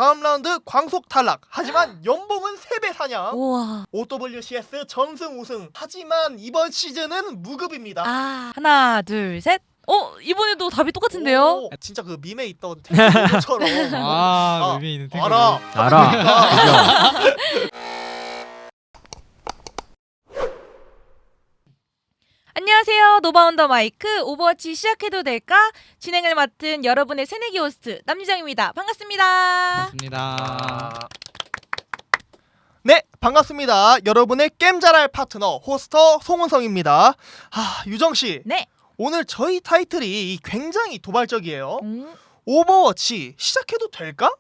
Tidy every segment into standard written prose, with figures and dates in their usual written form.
다음 라운드 광속 탈락. 하지만 연봉은 3배 사냥. 우와. OWCS 전승 우승. 하지만 이번 시즌은 무급입니다. 아, 하나, 둘, 셋. 이번에도 답이 똑같은데요? 오, 진짜 그 밈에 있던 템플처럼. 맵이 있는 탱크. 알아. 안녕하세요. 노바 온더 마이크 오버워치 시작해도 될까? 진행을 맡은 여러분의 새내기 호스트 남유정입니다. 반갑습니다. 반갑습니다. 네, 반갑습니다. 여러분의 게임잘할 파트너 호스터 송은성입니다. 유정씨. 네. 오늘 저희 타이틀이 굉장히 도발적이에요. 음. 오버워치 시작해도 될까?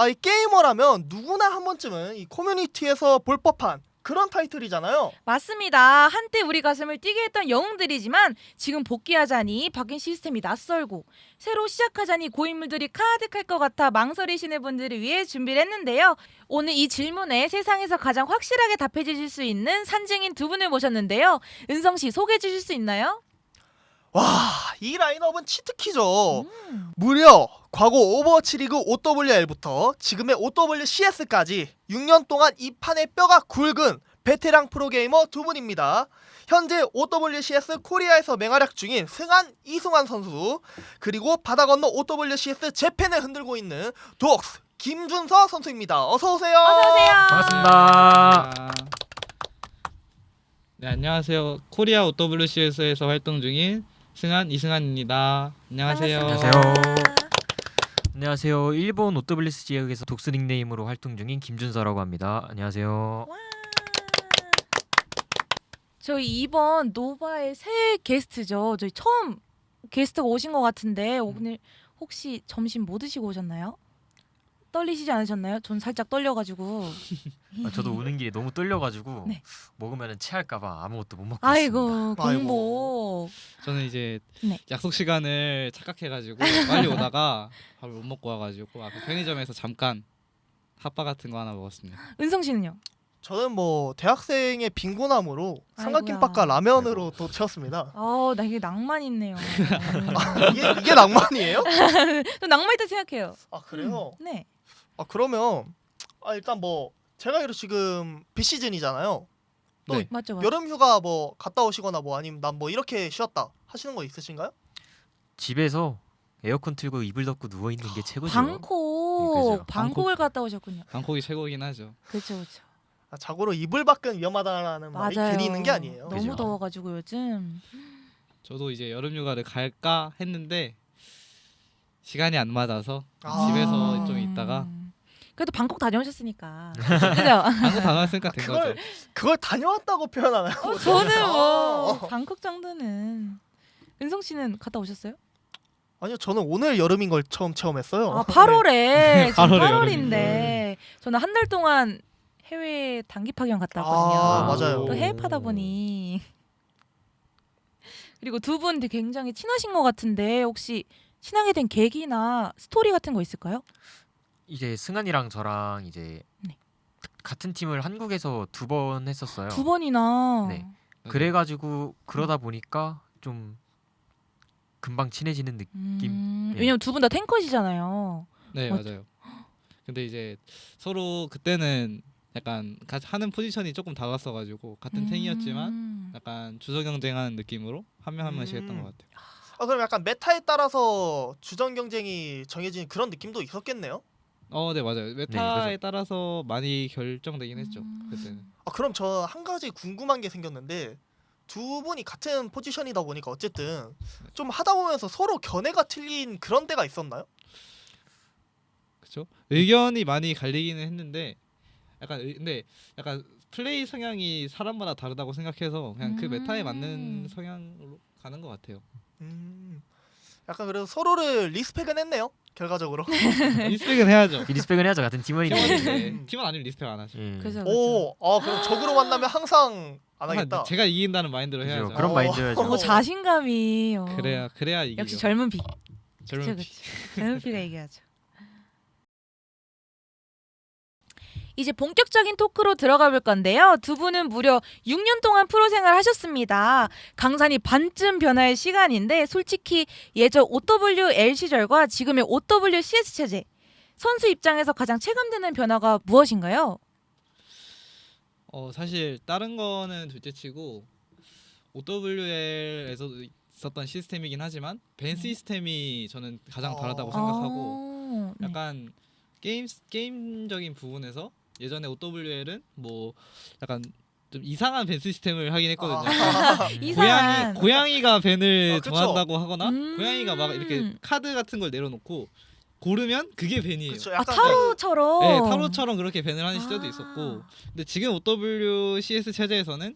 이 게이머라면 누구나 한 번쯤은 이 커뮤니티에서 볼 법한 그런 타이틀이잖아요. 맞습니다. 한때 우리 가슴을 뛰게 했던 영웅들이지만 지금 복귀하자니 바뀐 시스템이 낯설고 새로 시작하자니 고인물들이 카드칼 것 같아 망설이시는 분들을 위해 준비를 했는데요. 오늘 이 질문에 세상에서 가장 확실하게 답해 주실 수 있는 산증인 두 분을 모셨는데요. 은성 씨 소개해 주실 수 있나요? 와, 이 라인업은 치트키죠. 무려 과거 오버워치 리그 OWL부터 지금의 OWCS까지 6년 동안 이 판의 뼈가 굵은 베테랑 프로게이머 두 분입니다. 현재 OWCS 코리아에서 맹활약 중인 승한 이승환 선수, 그리고 바다 건너 OWCS 재팬을 흔들고 있는 독스 김준서 선수입니다. 어서 오세요. 어서 오세요. 반갑습니다. 네, 안녕하세요. 코리아 OWCS에서 활동 중인 승한 이승한입니다. 안녕하세요. 안녕하세요. 안녕하세요. 일본 OWC 지역에서 독스 닉네임으로 활동 중인 김준서라고 합니다. 안녕하세요. 와. 저희 이번 노바의 새 게스트죠. 저희 처음 게스트가 오신 것 같은데 오늘 혹시 점심 뭐 드시고 오셨나요? 떨리시지 않으셨나요? 전 살짝 떨려가지고. 저도 오는 길에 너무 떨려가지고 네. 먹으면 체할까봐 아무것도 못 먹고 아이고 있습니다. 공복. 저는 이제 네. 약속 시간을 착각해가지고 빨리 오다가 밥을 못 먹고 와가지고 앞에 편의점에서 잠깐 핫바 같은 거 하나 먹었습니다. 은성 씨는요? 저는 뭐 대학생의 빈곤함으로 아이고야. 삼각김밥과 라면으로 또 채웠습니다. 나 이게 낭만 있네요. 이게 낭만이에요? 저 낭만 있다 생각해요. 그래요? 네. 그러면 일단 뭐 제가 이로 지금 비시즌이잖아요. 또 네. 맞죠. 여름 휴가 뭐 갔다 오시거나 뭐 아니면 난 뭐 이렇게 쉬었다 하시는 거 있으신가요? 집에서 에어컨 틀고 이불 덮고 누워 있는 게 최고죠. 방콕. 그죠. 방콕을 갔다 오셨군요. 방콕이 최고긴 하죠. 그렇죠, 그렇죠. 자고로 이불 밖은 위험하다라는 말이 맞아요. 괜히 있는 게 아니에요. 너무 그죠. 더워가지고 요즘. 저도 이제 여름 휴가를 갈까 했는데 시간이 안 맞아서 아. 집에서 좀 있다가 그래도 방콕 다녀오셨으니까. 그죠? 방콕 다녀왔으니까 된 그걸- 거죠. 그걸 다녀왔다고 표현하나요? 저는 뭐 아. 방콕 정도는. 은성 씨는 갔다 오셨어요? 아니요, 저는 오늘 여름인 걸 처음 체험했어요. 8월에 지금 8월에 8월인데 저는 한 달 동안 해외 단기 파견 갔다 왔거든요. 맞아요. 또 해외 파다 보니. 그리고 두 분 굉장히 친하신 것 같은데 혹시 친하게 된 계기나 스토리 같은 거 있을까요? 이제 승한이랑 저랑 이제 네. 같은 팀을 한국에서 2번 했었어요. 두 번이나. 네. 그래가지고 그러다 보니까 좀 금방 친해지는 느낌. 네. 왜냐면 두 분 다 탱커시잖아요. 네, 맞죠. 맞아요. 근데 이제 서로 그때는 약간 같이 하는 포지션이 조금 달랐어가지고 같은 탱이었지만 약간 주저 경쟁하는 느낌으로 한 명 한 명씩 했던 것 같아요. 그럼 약간 메타에 따라서 주전 경쟁이 정해진 그런 느낌도 있었겠네요. 네, 맞아요. 메타에 따라서 많이 결정되긴 했죠. 그때는. 그럼 저 한 가지 궁금한 게 생겼는데, 두 분이 같은 포지션이다 보니까 어쨌든 좀 하다 보면서 서로 견해가 틀린 그런 때가 있었나요? 그렇죠. 의견이 많이 갈리기는 했는데 근데 약간 플레이 성향이 사람마다 다르다고 생각해서 그냥 그 메타에 맞는 성향으로 가는 것 같아요. 약간 그래도 서로를 리스펙은 했네요, 결과적으로. 리스펙은 해야죠. 리스펙은 해야죠. 같은 팀원인데. 팀원인데 팀원 아니면 리스펙 안 하죠. 예. 그래서 그럼 적으로 만나면 항상 안 하겠다. 제가 이긴다는 마인드로 그죠. 해야죠. 그런 마인드여야죠. 자신감이. 그래야 이기죠. 역시 젊은 피. 젊은 그쵸. 젊은 피가 얘기하죠. 이제 본격적인 토크로 들어가 볼 건데요. 두 분은 무려 6년 동안 프로 생활 하셨습니다. 강산이 반쯤 변할 시간인데 솔직히 예전 OWL 시절과 지금의 OWCS 체제 선수 입장에서 가장 체감되는 변화가 무엇인가요? 사실 다른 거는 둘째치고 OWL에서도 있었던 시스템이긴 하지만 밴 시스템이 저는 가장 다르다고 생각하고 네. 약간 게임적인 부분에서 예전에 OWL은 뭐 약간 좀 이상한 밴 시스템을 하긴 했거든요. 이상한. 고양이가 밴을 그쵸. 정한다고 하거나 음. 고양이가 막 이렇게 카드 같은 걸 내려놓고 고르면 그게 밴이에요. 그쵸, 아, 약간 타로처럼. 네, 타로처럼 그렇게 밴을 하는 시절도 아. 있었고, 근데 지금 OWCS 체제에서는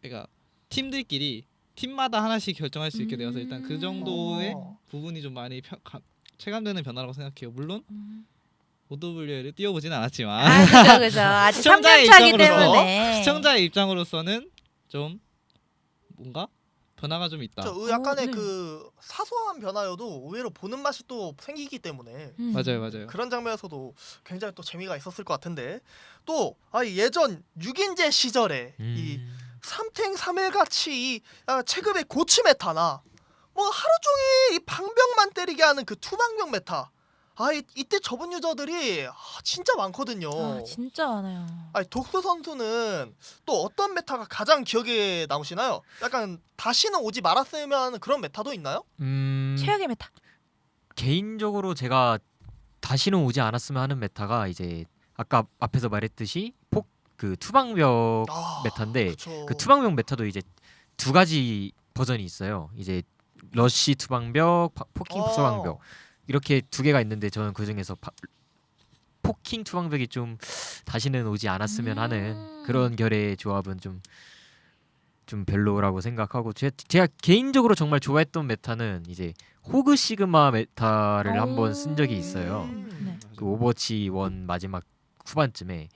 그러니까 팀들끼리 팀마다 하나씩 결정할 수 있게 되어서 일단 그 정도의 부분이 좀 많이 체감되는 변화라고 생각해요. 물론 OWL을 띄워보지는 않았지만 아, 그죠. 아직 시청자의 3년 차기 입장으로서- 때문에. 시청자의 입장으로서는 좀 뭔가 변화가 좀 있다. 저 약간의 네. 그 사소한 변화여도 의외로 보는 맛이 또 생기기 때문에 맞아요. 그런 장면에서도 굉장히 또 재미가 있었을 것 같은데 또 예전 6인제 시절에 이 삼탱 3일 같이 이 체급의 고치 메타나 뭐 하루 종일 이 방벽만 때리게 하는 그 투방벽 메타 이때 접은 유저들이 진짜 많거든요. 아, 진짜 많아요. 독수 선수는 또 어떤 메타가 가장 기억에 남으시나요? 약간 다시는 오지 말았으면 하는 그런 메타도 있나요? 최악의 메타. 개인적으로 제가 다시는 오지 않았으면 하는 메타가 이제 아까 앞에서 말했듯이 그 투방벽 메타인데 그쵸. 그 투방벽 메타도 이제 두 가지 버전이 있어요. 이제 러쉬 투방벽, 포킹 투방벽 이렇게 두 개가 있는데 저는 그 중에서 포킹 투방벽이 좀 다시는 오지 않았으면 하는 그런 결의 조합은 좀 별로라고 생각하고 제가 개인적으로 정말 좋아했던 메타는 이제 호그 시그마 메타를 한번 쓴 적이 있어요. 네. 그 오버워치 1 마지막 후반쯤에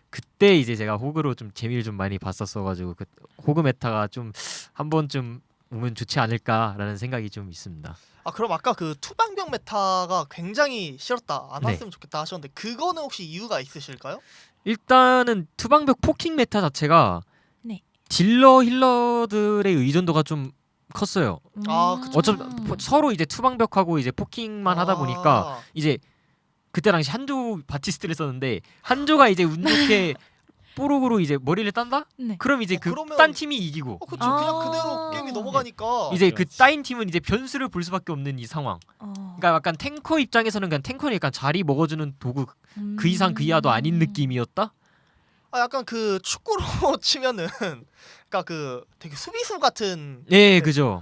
그때 이제 제가 호그로 좀 재미를 좀 많이 봤었어가지고 그 호그 메타가 좀 한 번쯤 오면 좋지 않을까라는 생각이 좀 있습니다. 그럼 아까 그 투방벽 메타가 굉장히 싫었다 안 네. 왔으면 좋겠다 하셨는데 그거는 혹시 이유가 있으실까요? 일단은 투방벽 포킹 메타 자체가 네. 딜러 힐러들의 의존도가 좀 컸어요. 그쵸. 어차피 서로 이제 투방벽하고 이제 포킹만 하다 보니까 이제 그때 당시 한조 바티스트를 썼는데 한조가 이제 운 좋게 뽀록으로 이제 머리를 딴다? 네. 그럼 이제 그 그러면- 딴 팀이 이기고 그쵸 그냥 그대로 게임이 넘어가니까 이제 맞죠, 그 맞죠. 따인 팀은 이제 변수를 볼 수밖에 없는 이 상황. 그러니까 약간 탱커 입장에서는 그냥 탱커는 약간 자리 먹어주는 도구 그 이상 그 이하도 아닌 느낌이었다. 약간 그 축구로 치면은 그러니까 그 되게 수비수 같은 네, 그죠.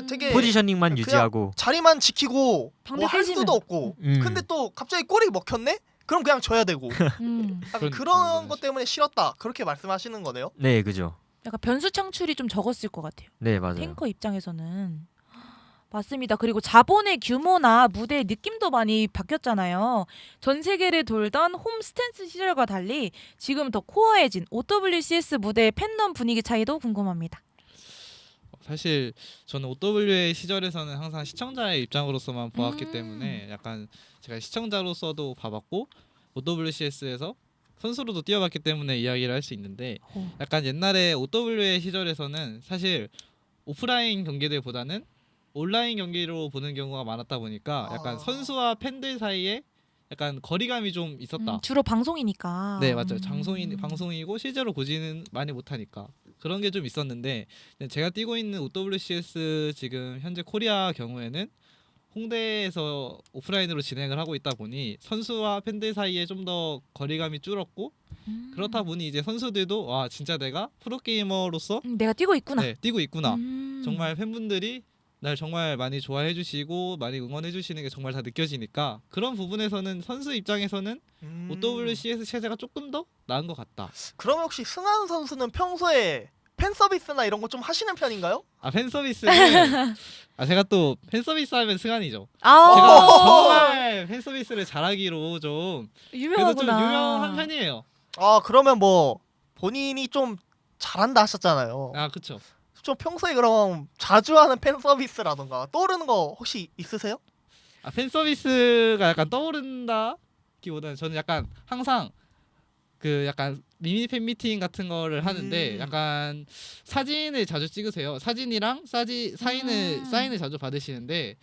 되게 포지셔닝만 그냥 유지하고. 자리만 지키고 방벽 뭐 할 깨지면. 수도 없고 근데 또 갑자기 골이 먹혔네? 그럼 그냥 져야 되고 약간 그런 그런 느낌이긴 것 때문에 싫었다 그렇게 말씀하시는 거네요. 네, 그죠. 약간 변수 창출이 좀 적었을 것 같아요. 네, 맞아요. 탱커 입장에서는. 맞습니다. 그리고 자본의 규모나 무대의 느낌도 많이 바뀌었잖아요. 전 세계를 돌던 홈 스탠스 시절과 달리 지금 더 코어해진 OWCS 무대의 팬덤 분위기 차이도 궁금합니다. 사실 저는 OW의 시절에서는 항상 시청자의 입장으로서만 보았기 음. 때문에 약간 제가 시청자로서도 봐봤고 OWCS에서 선수로도 뛰어봤기 때문에 이야기를 할 수 있는데 약간 옛날에 OW의 시절에서는 사실 오프라인 경기들보다는 온라인 경기로 보는 경우가 많았다 보니까 약간 선수와 팬들 사이에 약간 거리감이 좀 있었다. 주로 방송이니까. 네, 맞죠. 방송이고 실제로 보지는 많이 못하니까 그런 게 좀 있었는데 제가 뛰고 있는 OWCS 지금 현재 코리아 경우에는 홍대에서 오프라인으로 진행을 하고 있다 보니 선수와 팬들 사이에 좀 더 거리감이 줄었고 그렇다 보니 이제 선수들도 와 진짜 내가 프로게이머로서 내가 뛰고 있구나. 네, 뛰고 있구나. 음. 정말 팬분들이 날 정말 많이 좋아해 주시고 많이 응원해 주시는 게 정말 다 느껴지니까 그런 부분에서는 선수 입장에서는 OWCS 체제가 조금 더 나은 것 같다. 그러면 혹시 승환 선수는 평소에 팬 서비스나 이런 거 좀 하시는 편인가요? 팬 서비스는 제가 또 팬 서비스 하면 승환이죠. 아, 제가 정말 팬 서비스를 잘하기로 좀 그래도 좀 유명하구나. 유명한 편이에요. 그러면 뭐 본인이 좀 잘한다 하셨잖아요. 그쵸. 좀 평소에 그럼 자주 하는 팬 서비스라던가 떠오르는 거 혹시 있으세요? 팬 서비스가 약간 떠오른다기보다는 저는 약간 항상 그 약간 미니 팬 미팅 같은 거를 하는데 약간 사진을 자주 찍으세요. 사진이랑 사인을 자주 받으시는데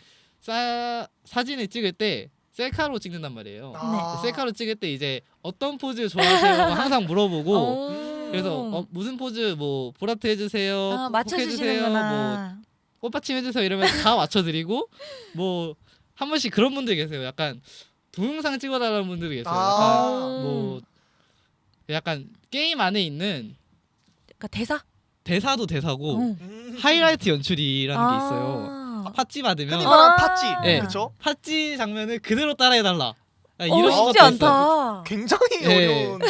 사진을 찍을 때 셀카로 찍는단 말이에요. 아. 셀카로 찍을 때 이제 어떤 포즈 좋아하세요? 항상 물어보고 오. 그래서 무슨 포즈 뭐 보라트 해주세요, 아, 콕 해주세요, 뭐 맞춰주시는구나. 꽃받침 해주세요 이러면 다 맞춰드리고 뭐 한 번씩 그런 분들 계세요. 약간 동영상 찍어달라는 분들이 계세요. 아. 뭐 약간 게임 안에 있는 그러니까 대사? 대사도 대사고 어. 하이라이트 연출이라는 게 있어요. 아. 팥찌 받으면 흔히 말하는 아. 팥찌. 네. 그렇죠? 팥찌 장면을 그대로 따라해달라. 이런 쉽지 것도 있어요. 않다. 굉장히 네. 어려운.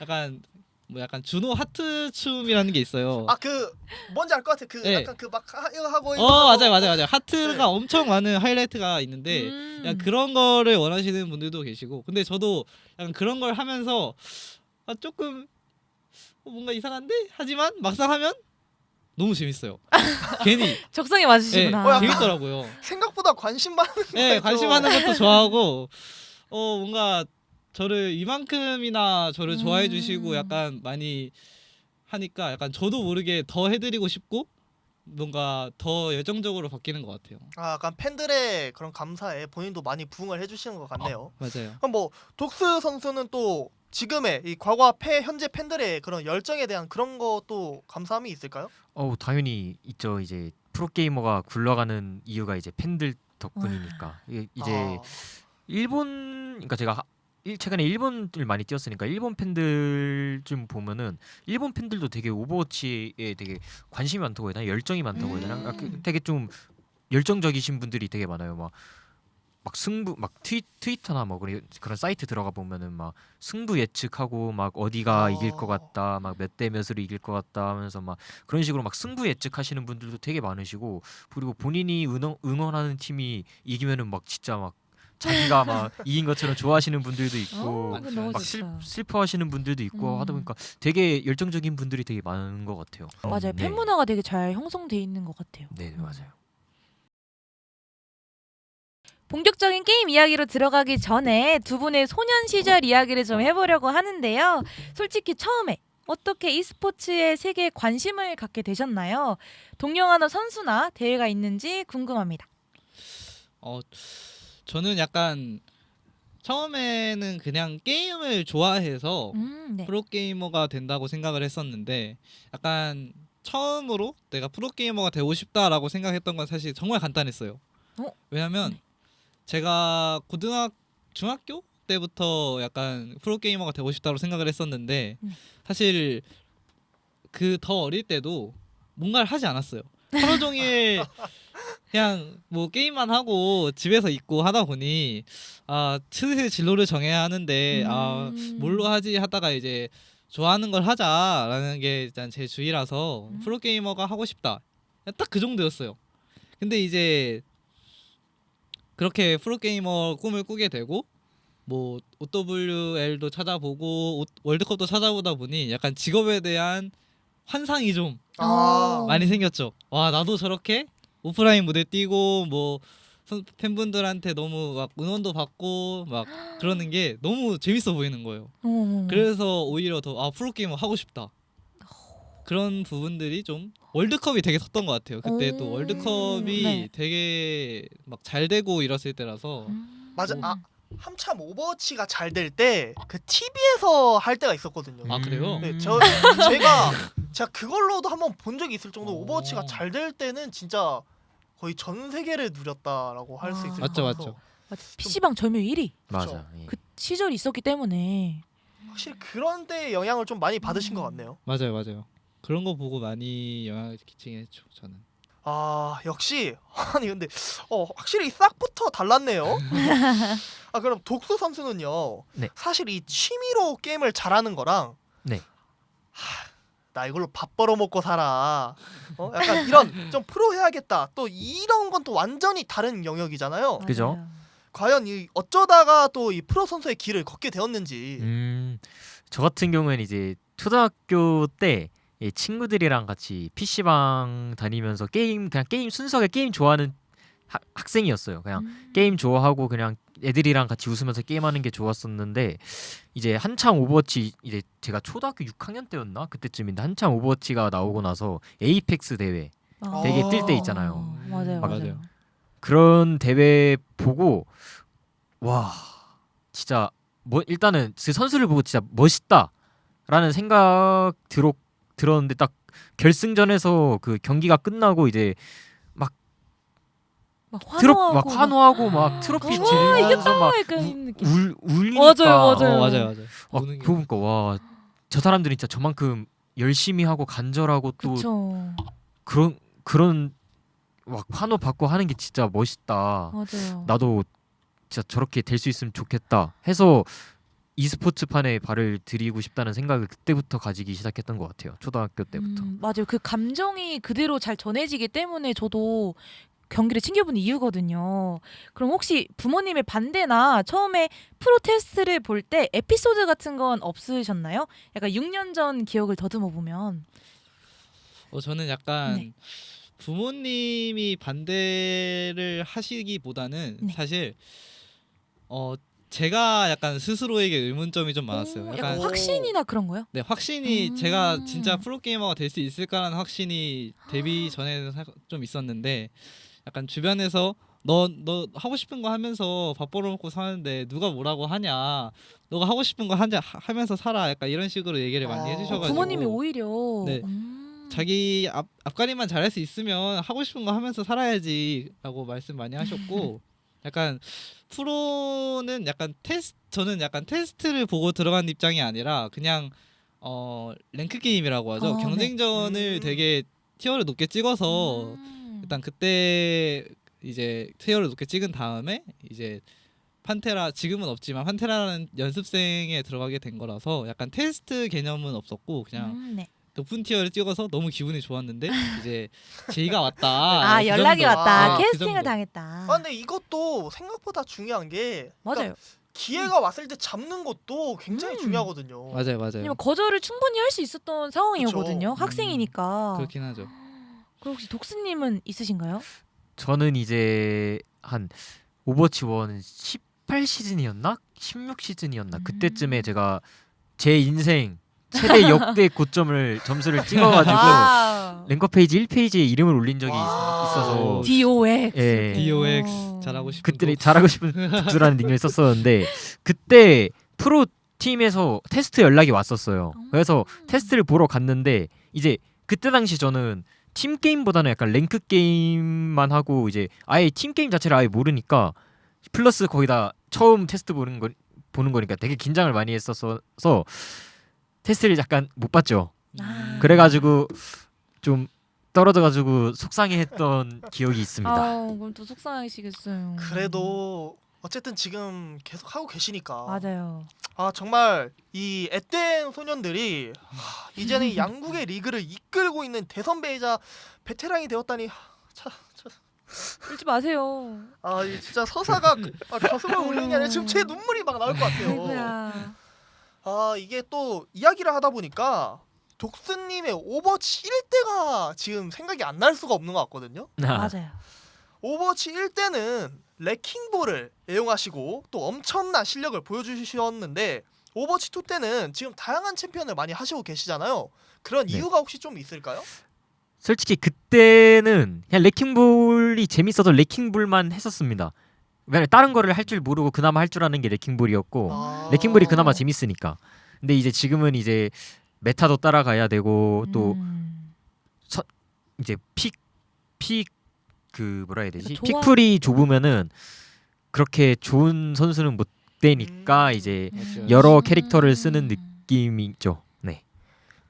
약간 뭐 약간 준호 하트 춤이라는 게 있어요. 아 그 뭔지 알 것 같아. 그 네. 약간 그 막 이거 하고 맞아요. 하트가 네. 엄청 많은 하이라이트가 있는데 약간 그런 거를 원하시는 분들도 계시고, 근데 저도 약간 그런 걸 하면서 조금 뭔가 이상한데 하지만 막상 하면 너무 재밌어요. 괜히 적성에 맞으시구나. 약간 재밌더라고요. 생각보다 관심 많은 거 네, 관심 많은 것도 좋아하고 뭔가 저를 이만큼이나 저를 좋아해 주시고 약간 많이 하니까 약간 저도 모르게 더 해드리고 싶고 뭔가 더 열정적으로 바뀌는 것 같아요. 아, 약간 팬들의 그런 감사에 본인도 많이 부응을 해주시는 것 같네요. 맞아요. 그럼 뭐 독스 선수는 또 지금의 이 과거와 현재 팬들의 그런 열정에 대한 그런 것도 감사함이 있을까요? 당연히 있죠. 이제 프로게이머가 굴러가는 이유가 이제 팬들 덕분이니까. 이제 아, 일본, 그러니까 제가 최근에 일본을 많이 뛰었으니까 일본 팬들 좀 보면은 일본 팬들도 되게 오버워치에 되게 관심이 많다고 해야 되나, 열정이 많다고 해야 되나, 되게 좀 열정적이신 분들이 되게 많아요. 막 승부, 막 트위터나 뭐 그런 사이트 들어가 보면은 막 승부 예측하고 막 어디가 이길 것 같다, 막 몇 대 몇으로 이길 것 같다 하면서 막 그런 식으로 막 승부 예측하시는 분들도 되게 많으시고, 그리고 본인이 응원하는 팀이 이기면은 막 진짜 막 자기가 막 이긴 것처럼 좋아하시는 분들도 있고, 그거 너무 막 좋다. 슬퍼하시는 분들도 있고 하다 보니까 되게 열정적인 분들이 되게 많은 것 같아요. 맞아요. 팬 문화가 되게 잘 형성돼 있는 것 같아요. 네, 맞아요. 본격적인 게임 이야기로 들어가기 전에 두 분의 소년 시절 이야기를 좀 해보려고 하는데요. 솔직히 처음에 어떻게 e스포츠의 세계에 관심을 갖게 되셨나요? 동경하는 선수나 대회가 있는지 궁금합니다. 저는 약간 처음에는 그냥 게임을 좋아해서 네. 프로게이머가 된다고 생각을 했었는데, 약간 처음으로 내가 프로게이머가 되고 싶다라고 생각했던 건 사실 정말 간단했어요. 왜냐면 네. 제가 중학교 때부터 약간 프로게이머가 되고 싶다고 생각을 했었는데, 사실 그 더 어릴 때도 뭔가를 하지 않았어요. 하루 종일 그냥 뭐 게임만 하고 집에서 있고 하다 보니 슬슬 진로를 정해야 하는데 뭘로 하지 하다가 이제 좋아하는 걸 하자라는 게 일단 제 주의라서 프로게이머가 하고 싶다, 딱 그 정도였어요. 근데 이제 그렇게 프로게이머 꿈을 꾸게 되고 뭐 OWL도 찾아보고 월드컵도 찾아보다 보니 약간 직업에 대한 환상이 좀 많이 생겼죠. 와, 나도 저렇게 오프라인 무대 뛰고 뭐 팬분들한테 너무 막 응원도 받고 막 그러는 게 너무 재밌어 보이는 거예요. 그래서 오히려 더 프로게이머 하고 싶다, 그런 부분들이 좀 월드컵이 되게 섰던 것 같아요. 그때 또 월드컵이 네. 되게 막 잘 되고 이랬을 때라서. 맞아. 한참 오버워치가 잘 될 때 그 TV에서 할 때가 있었거든요. 아, 그래요? 네, 제가 그걸로도 한번 본 적이 있을 정도 오버워치가 잘 될 때는 진짜 거의 전 세계를 누렸다라고 할 수 있을 것 맞죠, 같아서 맞죠. PC방 점유율 1위. 맞아. 예. 그 시절이 있었기 때문에. 확실히 그런 데 영향을 좀 많이 받으신 것 같네요. 맞아요. 그런 거 보고 많이 영향을 끼치긴 했죠, 저는. 역시 아니 근데 확실히 싹부터 달랐네요. 그럼 독수 선수는요. 네. 사실 이 취미로 게임을 잘하는 거랑 네. 나 이걸로 밥 벌어 먹고 살아. 약간 이런 좀 프로 해야겠다. 또 이런 건 또 완전히 다른 영역이잖아요. 그죠? 맞아요. 과연 이 어쩌다가 또 이 프로 선수의 길을 걷게 되었는지. 저 같은 경우에는 이제 초등학교 때 친구들이랑 같이 PC방 다니면서 그냥 게임 순수하게 게임 좋아하는 학생이었어요. 그냥 게임 좋아하고 그냥 애들이랑 같이 웃으면서 게임하는 게 좋았었는데, 이제 한창 오버워치, 이제 제가 초등학교 6학년 때였나 그때쯤인데 한창 오버워치가 나오고 나서 에이펙스 대회 되게 뜰 때 있잖아요. 맞아요. 맞아요. 그런 대회 보고 와 진짜 뭐 일단은 그 선수를 보고 진짜 멋있다라는 생각 들었는데 딱 결승전에서 그 경기가 끝나고 이제 막 막 환호하고 막 트로피 그쵸. 들면서 막 약간 이 느낌. 울리니까 맞아요. 맞아요. 막 우는 게 그거 보니까 와 저 사람들이 진짜 저만큼 열심히 하고 간절하고 또 그쵸. 그런 막 환호 받고 하는 게 진짜 멋있다. 맞아요. 나도 진짜 저렇게 될 수 있으면 좋겠다 해서 e스포츠판에 발을 들이고 싶다는 생각을 그때부터 가지기 시작했던 것 같아요. 초등학교 때부터. 맞아요. 그 감정이 그대로 잘 전해지기 때문에 저도 경기를 챙겨본 이유거든요. 그럼 혹시 부모님의 반대나 처음에 프로 테스트를 볼 때 에피소드 같은 건 없으셨나요? 약간 6년 전 기억을 더듬어 보면. 저는 약간 네. 부모님이 반대를 하시기보다는 네. 사실 제가 약간 스스로에게 의문점이 좀 많았어요. 오, 약간 확신이나 그런 거요? 네, 확신이 음. 제가 진짜 프로게이머가 될 수 있을까라는 확신이 데뷔 전에는 좀 있었는데 약간 주변에서 너 하고 싶은 거 하면서 밥 벌어먹고 사는데 누가 뭐라고 하냐, 너가 하고 싶은 거 하면서 살아, 약간 이런 식으로 얘기를 많이 해주셔가지고 부모님이 오히려 네. 자기 앞가림만 잘할 수 있으면 하고 싶은 거 하면서 살아야지라고 말씀 많이 하셨고 약간 프로는 약간 저는 약간 테스트를 보고 들어간 입장이 아니라 그냥 랭크 게임이라고 하죠. 네. 경쟁전을 되게 티어를 높게 찍어서 일단 그때 이제 티어를 높게 찍은 다음에 이제 판테라, 지금은 없지만 판테라라는 연습생에 들어가게 된 거라서 약간 테스트 개념은 없었고 그냥 네. 높은 티어를 찍어서 너무 기분이 좋았는데 이제 제의가 왔다. 아, 그 연락이 정도. 왔다. 네, 그 캐스팅을 정도. 당했다. 아 근데 이것도 생각보다 중요한 게 그러니까 맞아요. 기회가 왔을 때 잡는 것도 굉장히 중요하거든요. 맞아요. 왜냐면 거절을 충분히 할 수 있었던 상황이었거든요. 그쵸. 학생이니까. 그렇긴 하죠. 그럼 혹시 독스님은 있으신가요? 저는 이제 한 오버워치 1 18시즌이었나? 16시즌이었나? 그때쯤에 제가 제 인생 최대 역대 고점을 점수를 찍어가지고 와. 랭커 페이지 1페이지에 이름을 올린 적이 와. 있어서 DOX. 예. DOX 잘하고 싶은 그때 거. 잘하고 싶은 독수라는 닉네임을 썼었는데 그때 프로 팀에서 테스트 연락이 왔었어요. 그래서 테스트를 보러 갔는데 이제 그때 당시 저는 팀 게임보다는 약간 랭크 게임만 하고 이제 아예 팀 게임 자체를 아예 모르니까 플러스 거기다 처음 테스트 보는 거니까 되게 긴장을 많이 했었어서 테스트를 약간 못 봤죠. 아. 그래가지고 좀 떨어져가지고 속상해했던 기억이 있습니다. 아, 그럼 또 속상하시겠어요. 그래도 어쨌든 지금 계속 하고 계시니까 맞아요. 아 정말 이 앳된 소년들이 이제는 양국의 리그를 이끌고 있는 대선배이자 베테랑이 되었다니 울지 마세요. 아 이 진짜 서사가 가슴을 울리는 게 아니라 지금 제 눈물이 막 나올 것 같아요. 아이고야. 아 이게 또 이야기를 하다 보니까 독스님의 오버워치 1대가 지금 생각이 안 날 수가 없는 것 같거든요. 맞아요. 오버워치 1대는 레킹볼을 애용하시고 또 엄청난 실력을 보여주셨는데 오버워치 2 때는 지금 다양한 챔피언을 많이 하시고 계시잖아요. 그런 네. 이유가 혹시 좀 있을까요? 솔직히 그때는 그냥 레킹볼이 재밌어서 레킹볼만 했었습니다. 왜냐면 다른 거를 할 줄 모르고 그나마 할 줄 아는 게 레킹볼이었고 아. 레킹볼이 그나마 재밌으니까. 근데 이제 지금은 이제 메타도 따라가야 되고 또 이제 픽 그 뭐라 해야 되지? 조합. 픽풀이 좁으면은 그렇게 좋은 선수는 못 되니까 이제 맞아요. 여러 캐릭터를 쓰는 느낌이죠. 네.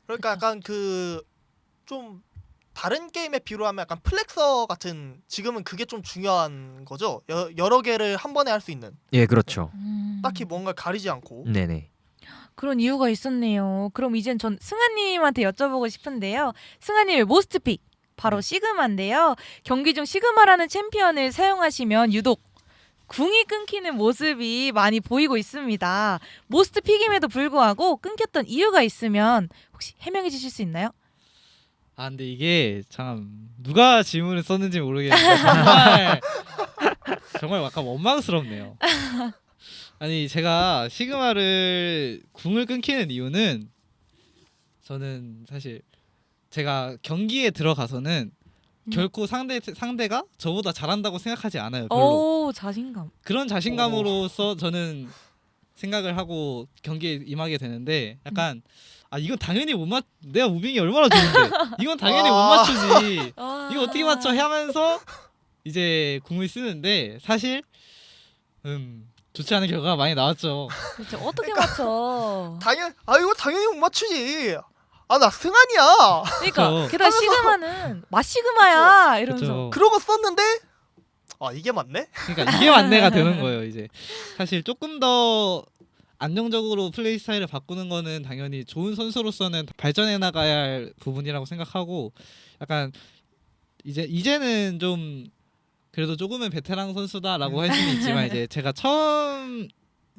그러니까 약간 그 좀 다른 게임에 비교하면 약간 플렉서 같은 지금은 그게 좀 중요한 거죠. 여러 개를 한 번에 할 수 있는. 예, 그렇죠. 딱히 뭔가를 가리지 않고. 네네. 그런 이유가 있었네요. 그럼 이젠 전 승아님한테 여쭤보고 싶은데요. 승아님의 모스트픽 바로 시그마인데요. 경기 중 시그마라는 챔피언을 사용하시면 유독 궁이 끊기는 모습이 많이 보이고 있습니다. 모스트픽임에도 불구하고 끊겼던 이유가 있으면 혹시 해명해 주실 수 있나요? 아 근데 이게 참 누가 질문을 썼는지 모르겠는데 정말 약간 원망스럽네요. 아니 제가 시그마를 궁을 끊기는 이유는 저는 사실 제가 경기에 들어가서는 결코 상대가 저보다 잘한다고 생각하지 않아요. 별로. 오 자신감. 그런 자신감으로서 저는 생각을 하고 경기에 임하게 되는데 약간 아 이건 당연히 못 맞. 내가 무빙이 얼마나 좋은데 이건 당연히 못 맞추지. 이거 어떻게 맞춰 하면서 이제 궁을 쓰는데 사실 좋지 않은 결과가 많이 나왔죠. 그렇죠. 어떻게 맞춰? 이거 당연히 못 맞추지. 아 나 승한이야. 그러니까 그쵸. 게다가 시그마는 마시그마야 이러면서. 그렇죠. 그러고 썼는데 이게 맞네? 그러니까 이게 만내가 되는 거예요. 이제 사실 조금 더 안정적으로 플레이 스타일을 바꾸는 거는 당연히 좋은 선수로서는 발전해 나가야 할 부분이라고 생각하고 약간 이제는 좀 그래도 조금은 베테랑 선수다라고 할 수는 있지만 이제 제가 처음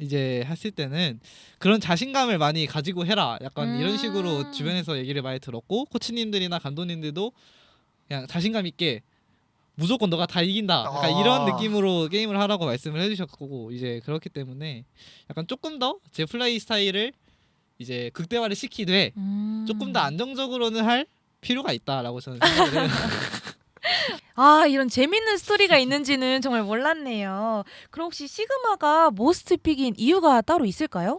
이제 했을 때는 그런 자신감을 많이 가지고 해라 약간 이런 식으로 주변에서 얘기를 많이 들었고 코치님들이나 감독님들도 그냥 자신감 있게 무조건 너가 다 이긴다 약간 이런 느낌으로 게임을 하라고 말씀을 해주셨고 이제 그렇기 때문에 약간 조금 더 제 플레이 스타일을 이제 극대화를 시키되 조금 더 안정적으로는 할 필요가 있다라고 저는 생각을 해요. 아 이런 재밌는 스토리가 있는지는 정말 몰랐네요. 그럼 혹시 시그마가 모스트 픽인 이유가 따로 있을까요?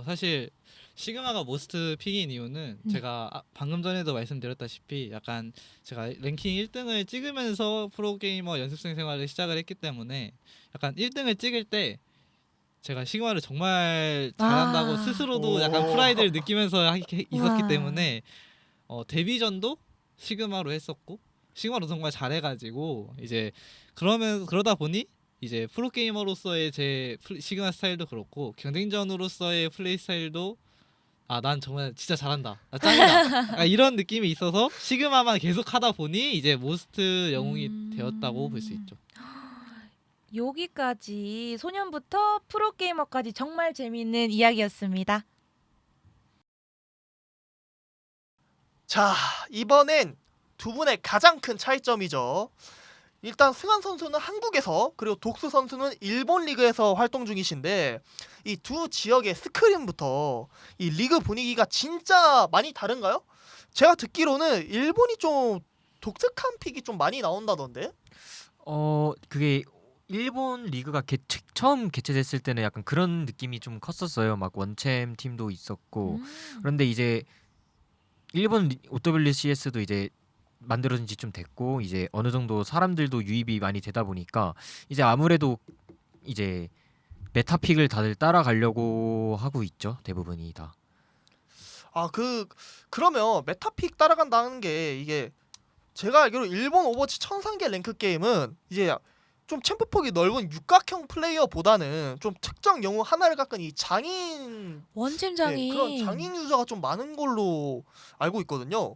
사실 시그마가 모스트 픽인 이유는 제가 방금 전에도 말씀드렸다시피 약간 제가 랭킹 1등을 찍으면서 프로게이머 연습생 생활을 시작을 했기 때문에 약간 1등을 찍을 때 제가 시그마를 정말 잘한다고 스스로도 약간 프라이드를 느끼면서 있었기 때문에 데뷔전도 시그마로 했었고 시그마로 정말 잘해가지고 이제 그러다 보니 이제 프로게이머로서의 제 시그마 스타일도 그렇고 경쟁전으로서의 플레이 스타일도 난 정말 진짜 잘한다 나 짱이다 이런 느낌이 있어서 시그마만 계속 하다 보니 이제 모스트 영웅이 되었다고 볼 수 있죠. 여기까지 소년부터 프로게이머까지 정말 재미있는 이야기였습니다. 자 이번엔 두 분의 가장 큰 차이점이죠. 일단 승환 선수는 한국에서 그리고 독수 선수는 일본 리그에서 활동 중이신데 이 두 지역의 스크린부터 이 리그 분위기가 진짜 많이 다른가요? 제가 듣기로는 일본이 좀 독특한 픽이 좀 많이 나온다던데. 그게 일본 리그가 처음 개최됐을 때는 약간 그런 느낌이 좀 컸었어요. 막 원챔 팀도 있었고. 그런데 이제 일본 OWCS도 이제 만들어진 지 좀 됐고 이제 어느 정도 사람들도 유입이 많이 되다 보니까 이제 아무래도 이제 메타픽을 다들 따라가려고 하고 있죠. 대부분이 다. 그러면 메타픽 따라간다는 게 이게 제가 알기로 일본 오버워치 1000단계 랭크 게임은 이제 좀 챔프폭이 넓은 육각형 플레이어보다는 좀 특정 영웅 하나를 갖고 이 장인 원챔 장인. 그런 장인 유저가 좀 많은 걸로 알고 있거든요.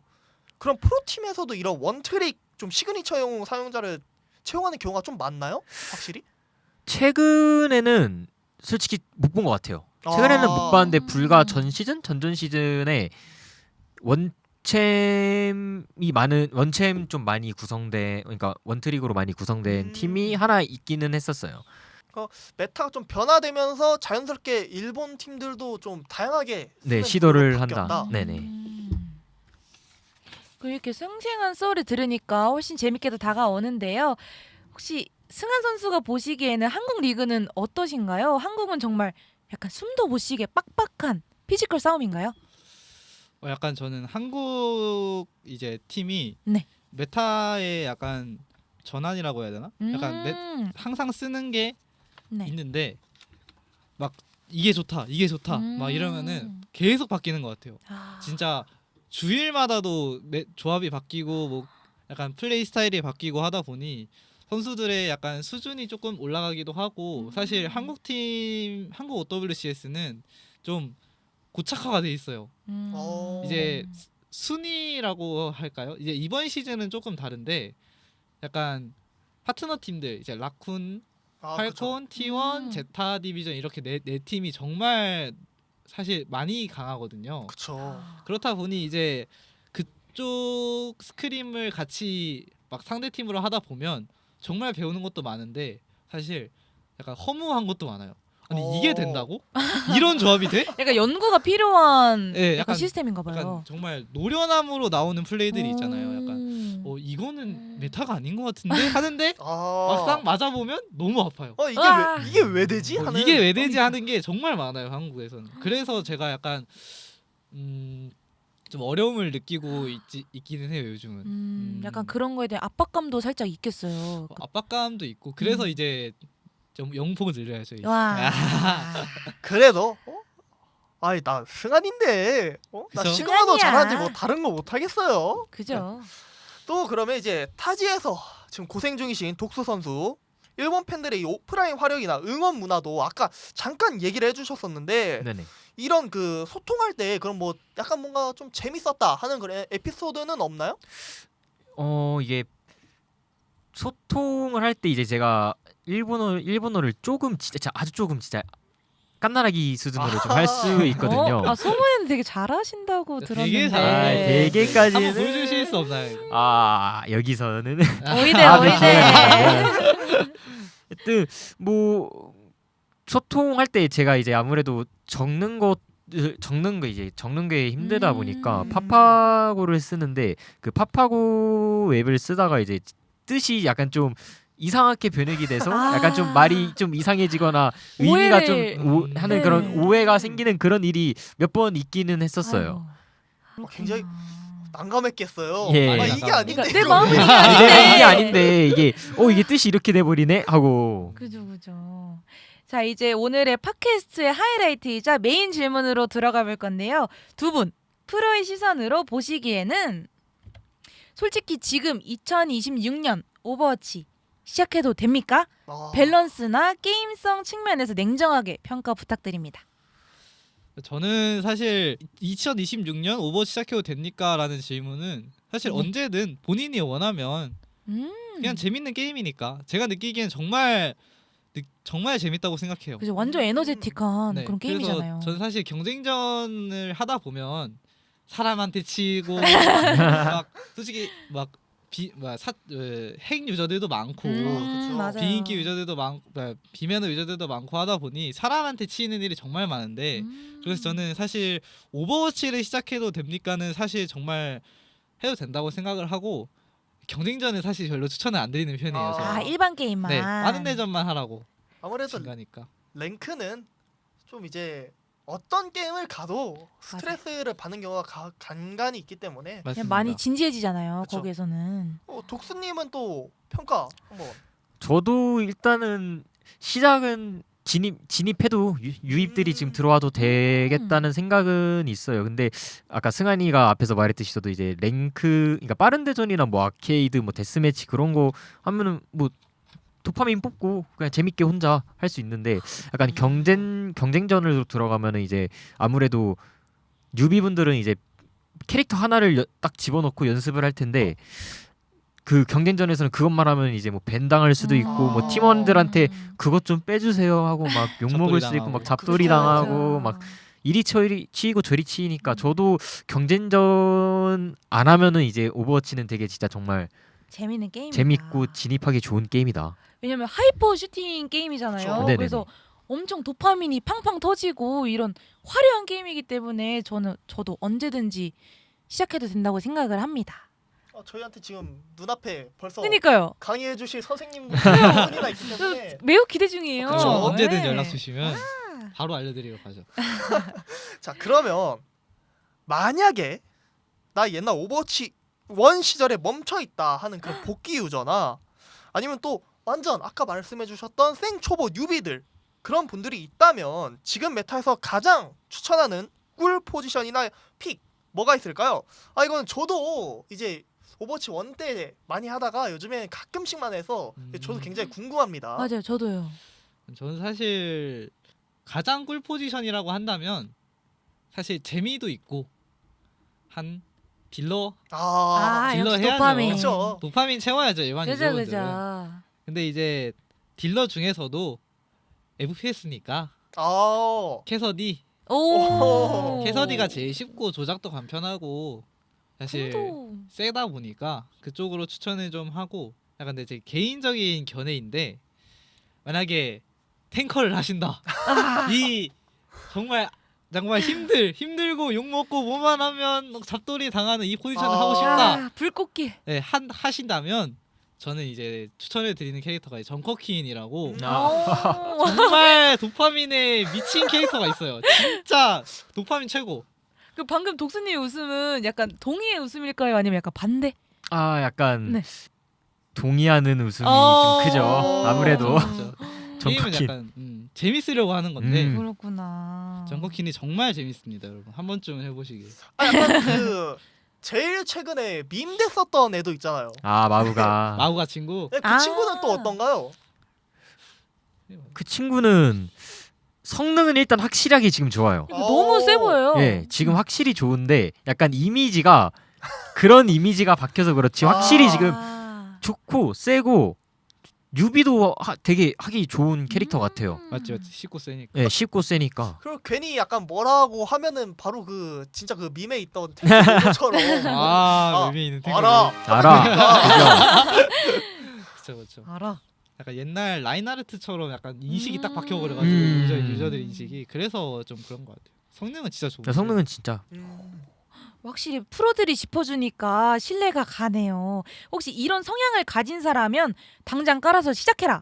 그럼 프로팀에서도 이런 원트릭 좀 시그니처 영웅 사용자를 채용하는 경우가 좀 많나요? 확실히? 최근에는 솔직히 못 본 것 같아요. 최근에는 못 봤는데 불과 전전 시즌에 원챔 좀 많이 구성된 그러니까 원트릭으로 많이 구성된 팀이 하나 있기는 했었어요. 메타가 좀 변화되면서 자연스럽게 일본 팀들도 좀 다양하게 시도를 바뀌었다. 한다. 네네. 이렇게 생생한 썰을 들으니까 훨씬 재밌게도 다가오는데요. 혹시 승한 선수가 보시기에는 한국 리그는 어떠신가요? 한국은 정말 약간 숨도 못 쉬게 빡빡한 피지컬 싸움인가요? 약간 저는 한국 이제 팀이 네. 메타의 약간 전환이라고 해야 되나? 약간 항상 쓰는 게 네. 있는데 막 이게 좋다 막 이러면은 계속 바뀌는 것 같아요. 진짜 주일마다도 조합이 바뀌고 뭐 약간 플레이 스타일이 바뀌고 하다 보니 선수들의 약간 수준이 조금 올라가기도 하고 사실 한국 OWCS는 좀 고착화가 돼 있어요. 이제 순위라고 할까요? 이제 이번 시즌은 조금 다른데 약간 파트너 팀들 이제 라쿤, 팔콘, T1, 제타 디비전 이렇게 네 팀이 정말 사실 많이 강하거든요. 그렇죠. 그렇다 보니 이제 그쪽 스크림을 같이 막 상대 팀으로 하다 보면 정말 배우는 것도 많은데 사실 약간 허무한 것도 많아요. 아니 이게 된다고? 이런 조합이 돼? 약간 연구가 필요한 네, 약간 시스템인가 봐요. 약간 정말 노련함으로 나오는 플레이들이 있잖아요. 약간 이거는 메타가 아닌 것 같은데 하는데 아. 막상 맞아 보면 너무 아파요. 이게 와. 이게 왜 되지? 하는 이게 왜 되지 하는 게 정말 많아요 한국에서는. 그래서 제가 약간 좀 어려움을 느끼고 있기는 해요 요즘은. 약간 그런 거에 대한 압박감도 살짝 있겠어요. 압박감도 있고 그래서 이제 좀 영폭을 늘려야죠. 이제. 와. 그래도 아이 나 승환인데 나 그쵸? 시그마도 승환이야. 잘하지 뭐 다른 거 못 하겠어요. 그죠. 또 그러면 이제 타지에서 지금 고생 중이신 독수 선수 일본 팬들의 이 오프라인 활용이나 응원 문화도 아까 잠깐 얘기를 해주셨었는데 네네. 이런 그 소통할 때 그럼 뭐 약간 뭔가 좀 재밌었다 하는 그런 에피소드는 없나요? 이게 소통을 할 때 이제 제가 일본어를 조금 진짜 아주 조금 진짜 깐나라기 수준으로 좀 할 수 있거든요. 소모는 되게 잘하신다고 되게 들었는데. 잘해요. 네. 되게까지는 한번 보여주실 수 없나요? 여기서는 오이대 오이대. 하여튼 뭐 소통할 때 제가 이제 아무래도 적는 게 힘들다 보니까 파파고를 쓰는데 그 파파고 웹을 쓰다가 이제 뜻이 약간 좀 이상하게 변형이 돼서 약간 좀 말이 좀 이상해지거나 의미가 좀 하는 네. 그런 오해가 생기는 그런 일이 몇 번 있기는 했었어요. 굉장히 난감했겠어요. 예. 이게 아닌데. 그러니까 내 이거. 마음은 이게 이게 아닌데. 아닌데 이게 뜻이 이렇게 돼버리네 하고. 그죠. 자, 이제 오늘의 팟캐스트의 하이라이트이자 메인 질문으로 들어가 볼 건데요. 두 분 프로의 시선으로 보시기에는 솔직히 지금 2026년 오버워치 시작해도 됩니까? 밸런스나 게임성 측면에서 냉정하게 평가 부탁드립니다. 저는 사실 2026년 오버워치 시작해도 됩니까? 라는 질문은 사실 네. 언제든 본인이 원하면 그냥 재밌는 게임이니까 제가 느끼기엔 정말 재밌다고 생각해요. 그죠, 완전 에너제틱한 네, 그런 게임이잖아요. 그래서 저는 사실 경쟁전을 하다 보면 사람한테 치고 막 솔직히 막 핵 유저들도 많고 그쵸. 맞아요. 비인기 유저들도 많고 비매너 유저들도 많고 하다 보니 사람한테 치이는 일이 정말 많은데 그래서 저는 사실 오버워치를 시작해도 됩니까는 사실 정말 해도 된다고 생각을 하고 경쟁전은 사실 별로 추천을 안 드리는 편이에요. 저는. 일반 게임만. 네, 빠른 대전만 하라고 아무래도 생각하니까. 랭크는 좀 이제 어떤 게임을 가도 스트레스를 받는 경우가 간간히 있기 때문에 그냥 맞습니다. 많이 진지해지잖아요. 그쵸. 거기에서는. 독수님은 또 평가 한번. 저도 일단은 시작은 진입해도 유입들이 지금 들어와도 되겠다는 생각은 있어요. 근데 아까 승환이가 앞에서 말했듯이 저도 이제 랭크, 그러니까 빠른 대전이나 뭐 아케이드, 뭐 데스매치 그런 거 하면은 뭐 도파민 뽑고 그냥 재밌게 혼자 할 수 있는데 약간 경쟁전으로 들어가면은 이제 아무래도 뉴비분들은 이제 캐릭터 하나를 딱 집어넣고 연습을 할 텐데 그 경쟁전에서는 그것만 하면 이제 뭐 밴당할 수도 있고 뭐 팀원들한테 그것 좀 빼주세요 하고 막 욕먹을 수도 있고 막 잡돌이 그쵸, 당하고 막 이리 치이고 저리 치이니까 저도 경쟁전 안 하면은 이제 오버워치는 되게 진짜 정말 재밌는 게임이다. 재밌고 진입하기 좋은 게임이다. 왜냐면 하이퍼 슈팅 게임이잖아요. 그쵸. 네네네. 그래서 엄청 도파민이 팡팡 터지고 이런 화려한 게임이기 때문에 저도 언제든지 시작해도 된다고 생각을 합니다. 저희한테 지금 눈앞에 벌써 그러니까요. 강의해 주실 선생님분이나 있기 때문에 매우 기대 중이에요. 그렇죠. 언제든 네. 연락 주시면 바로 알려드리러 가죠. 자 그러면 만약에 나 옛날 오버워치 1 시절에 멈춰있다 하는 그런 복귀 유저나 아니면 또 완전 아까 말씀해 주셨던 생초보 뉴비들 그런 분들이 있다면 지금 메타에서 가장 추천하는 꿀 포지션이나 픽 뭐가 있을까요? 이건 저도 이제 오버워치 1 때 많이 하다가 요즘에 가끔씩만 해서 저도 굉장히 궁금합니다. 맞아요. 저도요. 저는 사실 가장 꿀 포지션이라고 한다면 사실 재미도 있고 한 딜러 딜러 역시 해야죠. 도파민. 그쵸. 도파민 채워야죠 일반 그죠, 유저분들은. 그죠. 근데 이제 딜러 중에서도 FPS니까 캐서디 오. 캐서디가 제일 쉽고 조작도 간편하고 사실 저도. 세다 보니까 그쪽으로 추천을 좀 하고 약간 근데 제 개인적인 견해인데 만약에 탱커를 하신다 이 정말 정말 힘들고 욕 먹고 뭐만 하면 잡돌이 당하는 이 포지션을 하고 싶다. 아, 불꽃길. 네, 하신다면 저는 이제 추천해 드리는 캐릭터가 정커키인이라고 오. 정말 도파민에 미친 캐릭터가 있어요. 진짜 도파민 최고. 그 방금 독수님의 웃음은 약간 동의의 웃음일까요? 아니면 약간 반대? 아 약간 네. 동의하는 웃음이 어. 좀 크죠. 아무래도 그렇죠. 게임은 정크킨. 약간 재밌으려고 하는 건데 그렇구나. 정커킨이 정말 재밌습니다, 여러분. 한 번쯤 해보시길. 아, 약간 그 제일 최근에 밈 됐었던 애도 있잖아요. 아 마우가 마우가 친구. 네, 그 아. 친구는 또 어떤가요? 그 친구는 성능은 일단 확실하게 지금 좋아요. 이거 너무 세 보여요. 예, 지금 확실히 좋은데 약간 이미지가 그런 이미지가 박혀서 그렇지 확실히 아. 지금 좋고 세고 뉴비도 되게 하기 좋은 캐릭터 같아요. 맞지. 씻고 세니까. 예, 쉽고 세니까. 그리고 괜히 약간 뭐라고 하면은 바로 그 진짜 그 밈에 있던 탱크처럼 의미 있는 탱크. 알아. 알아. 그렇죠. 알아. 약간 옛날 라인하르트처럼 약간 인식이 딱 박혀버려가지고 유저들 인식이 그래서 좀 그런 것 같아요. 성능은 진짜 좋은데. 성능은 진짜 확실히 프로들이 짚어주니까 신뢰가 가네요. 혹시 이런 성향을 가진 사람은 당장 깔아서 시작해라를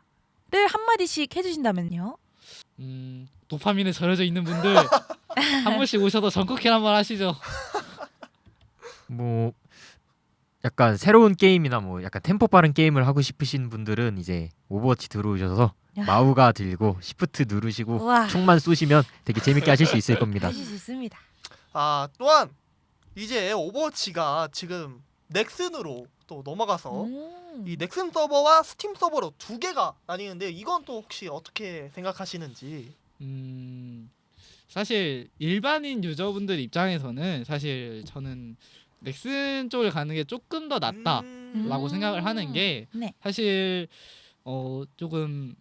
한마디씩 해주신다면요? 도파민에 절여져 있는 분들 한 번씩 오셔서 전국킬 한번 하시죠. 뭐 약간 새로운 게임이나 뭐 약간 템포 빠른 게임을 하고 싶으신 분들은 이제 오버워치 들어오셔서 야. 마우가 들고 시프트 누르시고 우와. 총만 쏘시면 되게 재밌게 하실 수 있을 겁니다. 하실 수 있습니다. 아 또한 이제 오버워치가 지금 넥슨으로 또 넘어가서 이 넥슨 서버와 스팀 서버로 두 개가 나뉘는데 이건 또 혹시 어떻게 생각하시는지? 사실 일반인 유저분들 입장에서는 사실 저는 넥슨 쪽을 가는 게 조금 더 낫다라고 생각을 하는 게 네. 사실 조금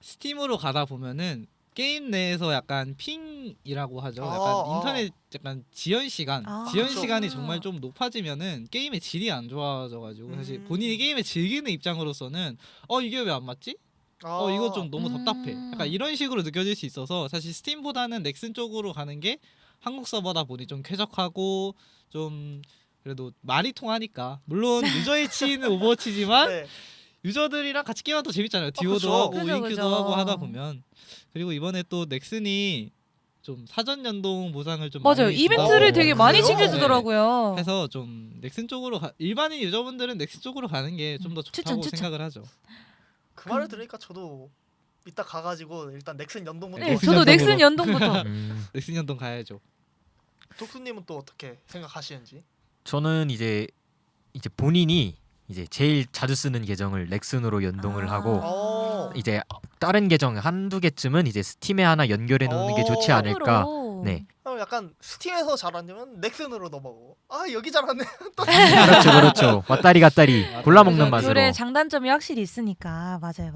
스팀으로 가다 보면은 게임 내에서 약간 핑이라고 하죠. 약간 인터넷 약간 지연 시간, 지연 그쵸. 시간이 정말 좀 높아지면은 게임의 질이 안 좋아져가지고 사실 본인이 게임을 즐기는 입장으로서는 이게 왜 안 맞지? 이거 좀 너무 답답해. 약간 이런 식으로 느껴질 수 있어서 사실 스팀보다는 넥슨 쪽으로 가는 게 한국 서버다 보니 좀 쾌적하고 좀 그래도 말이 통하니까 물론 유저의 치이는 오버워치지만 네. 유저들이랑 같이 게임하면 더 재밌잖아요. 듀오도 그쵸. 하고 그죠, 윙큐도 그죠. 하고 하다 보면 그리고 이번에 또 넥슨이 좀 사전 연동 보상을 좀 맞아요. 많이 이벤트를 주고. 되게 많이 그래요? 챙겨주더라고요. 해서 좀 넥슨 쪽으로 일반인 유저분들은 넥슨 쪽으로 가는 게 좀 더 좋다고 추천. 생각을 하죠. 그 말을 들으니까 저도 이따 가가지고 일단 넥슨 연동부터. 네, 넥슨 저도 연동으로. 넥슨 연동부터. 넥슨 연동 가야죠. 독수님은 또 어떻게 생각하시는지? 저는 이제 본인이 이제 제일 자주 쓰는 계정을 넥슨으로 연동을 하고 이제 다른 계정 한두 개쯤은 이제 스팀에 하나 연결해 놓는 게 좋지 않을까. 로 네. 약간 스팀에서 잘 안 되면 넥슨으로 넘어가고 여기 잘 안 돼. 그렇죠. 왔다리 갔다리 골라 먹는 그래서 맛으로. 둘의 장단점이 확실히 있으니까 맞아요.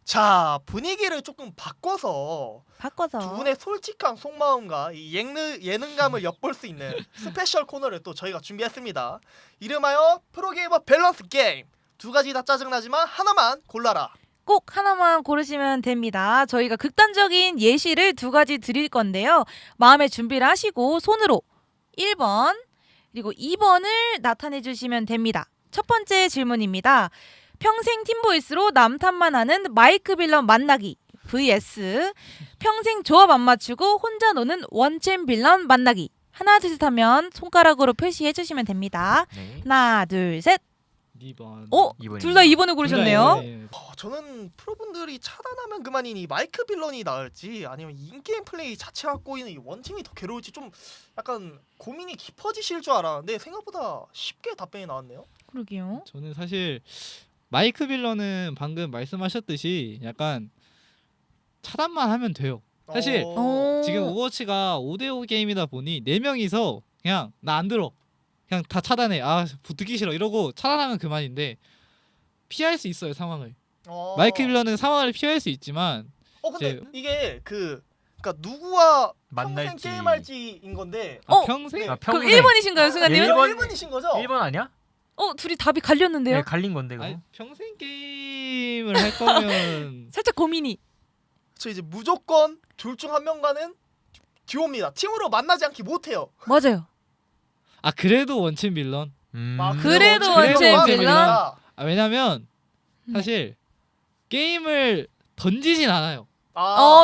자 분위기를 조금 바꿔서 바꿔서 두 분의 솔직한 속마음과 이 예능감을 엿볼 수 있는 스페셜 코너를 또 저희가 준비했습니다. 이름하여 프로게이머 밸런스 게임. 두 가지 다 짜증나지만 하나만 골라라. 꼭 하나만 고르시면 됩니다. 저희가 극단적인 예시를 두 가지 드릴 건데요. 마음의 준비를 하시고 손으로 1번 그리고 2번을 나타내 주시면 됩니다. 첫 번째 질문입니다. 평생 팀보이스로 남탓만 하는 마이크 빌런 만나기 vs 평생 조합 안 맞추고 혼자 노는 원챔 빌런 만나기. 하나 둘 셋 하면 손가락으로 표시해 주시면 됩니다. 네. 하나 둘 셋. 2번. 둘 다 2번을 고르셨네요. 저는 프로분들이 차단하면 그만이니 마이크 빌런이 나을지 아니면 인게임 플레이 자체가 꼬이는 이 원팀이 더 괴로울지 좀 약간 고민이 깊어지실 줄 알았는데 생각보다 쉽게 답변이 나왔네요. 그러게요. 저는 사실 마이크 빌런은 방금 말씀하셨듯이 약간 차단만 하면 돼요. 사실 지금 오버워치가 5대5 게임이다 보니 4명이서 그냥 나 안 들어. 그냥 다 차단해. 듣기 싫어. 이러고 차단하면 그만인데 피할 수 있어요, 상황을. 마이크 빌런은 상황을 피할 수 있지만 근데 이제- 이게 그러니까 누구와 평생 만날지. 게임할지인 건데 평생? 네. 아, 그럼 평생. 1번이신가요, 승아님? 일 번. 1번이신 거죠? 1번 아니야? 둘이 답이 갈렸는데요. 네, 갈린 건데 그거. 아니, 평생 게임을 할 거면 살짝 고민이. 저 이제 무조건 둘 중 한 명과는 듀오입니다. 팀으로 만나지 않기 못해요. 맞아요. 아 그래도 원친 빌런. 그래도 원체 원체 빌런? 빌런이다. 아 왜냐면 네. 사실 게임을 던지진 않아요.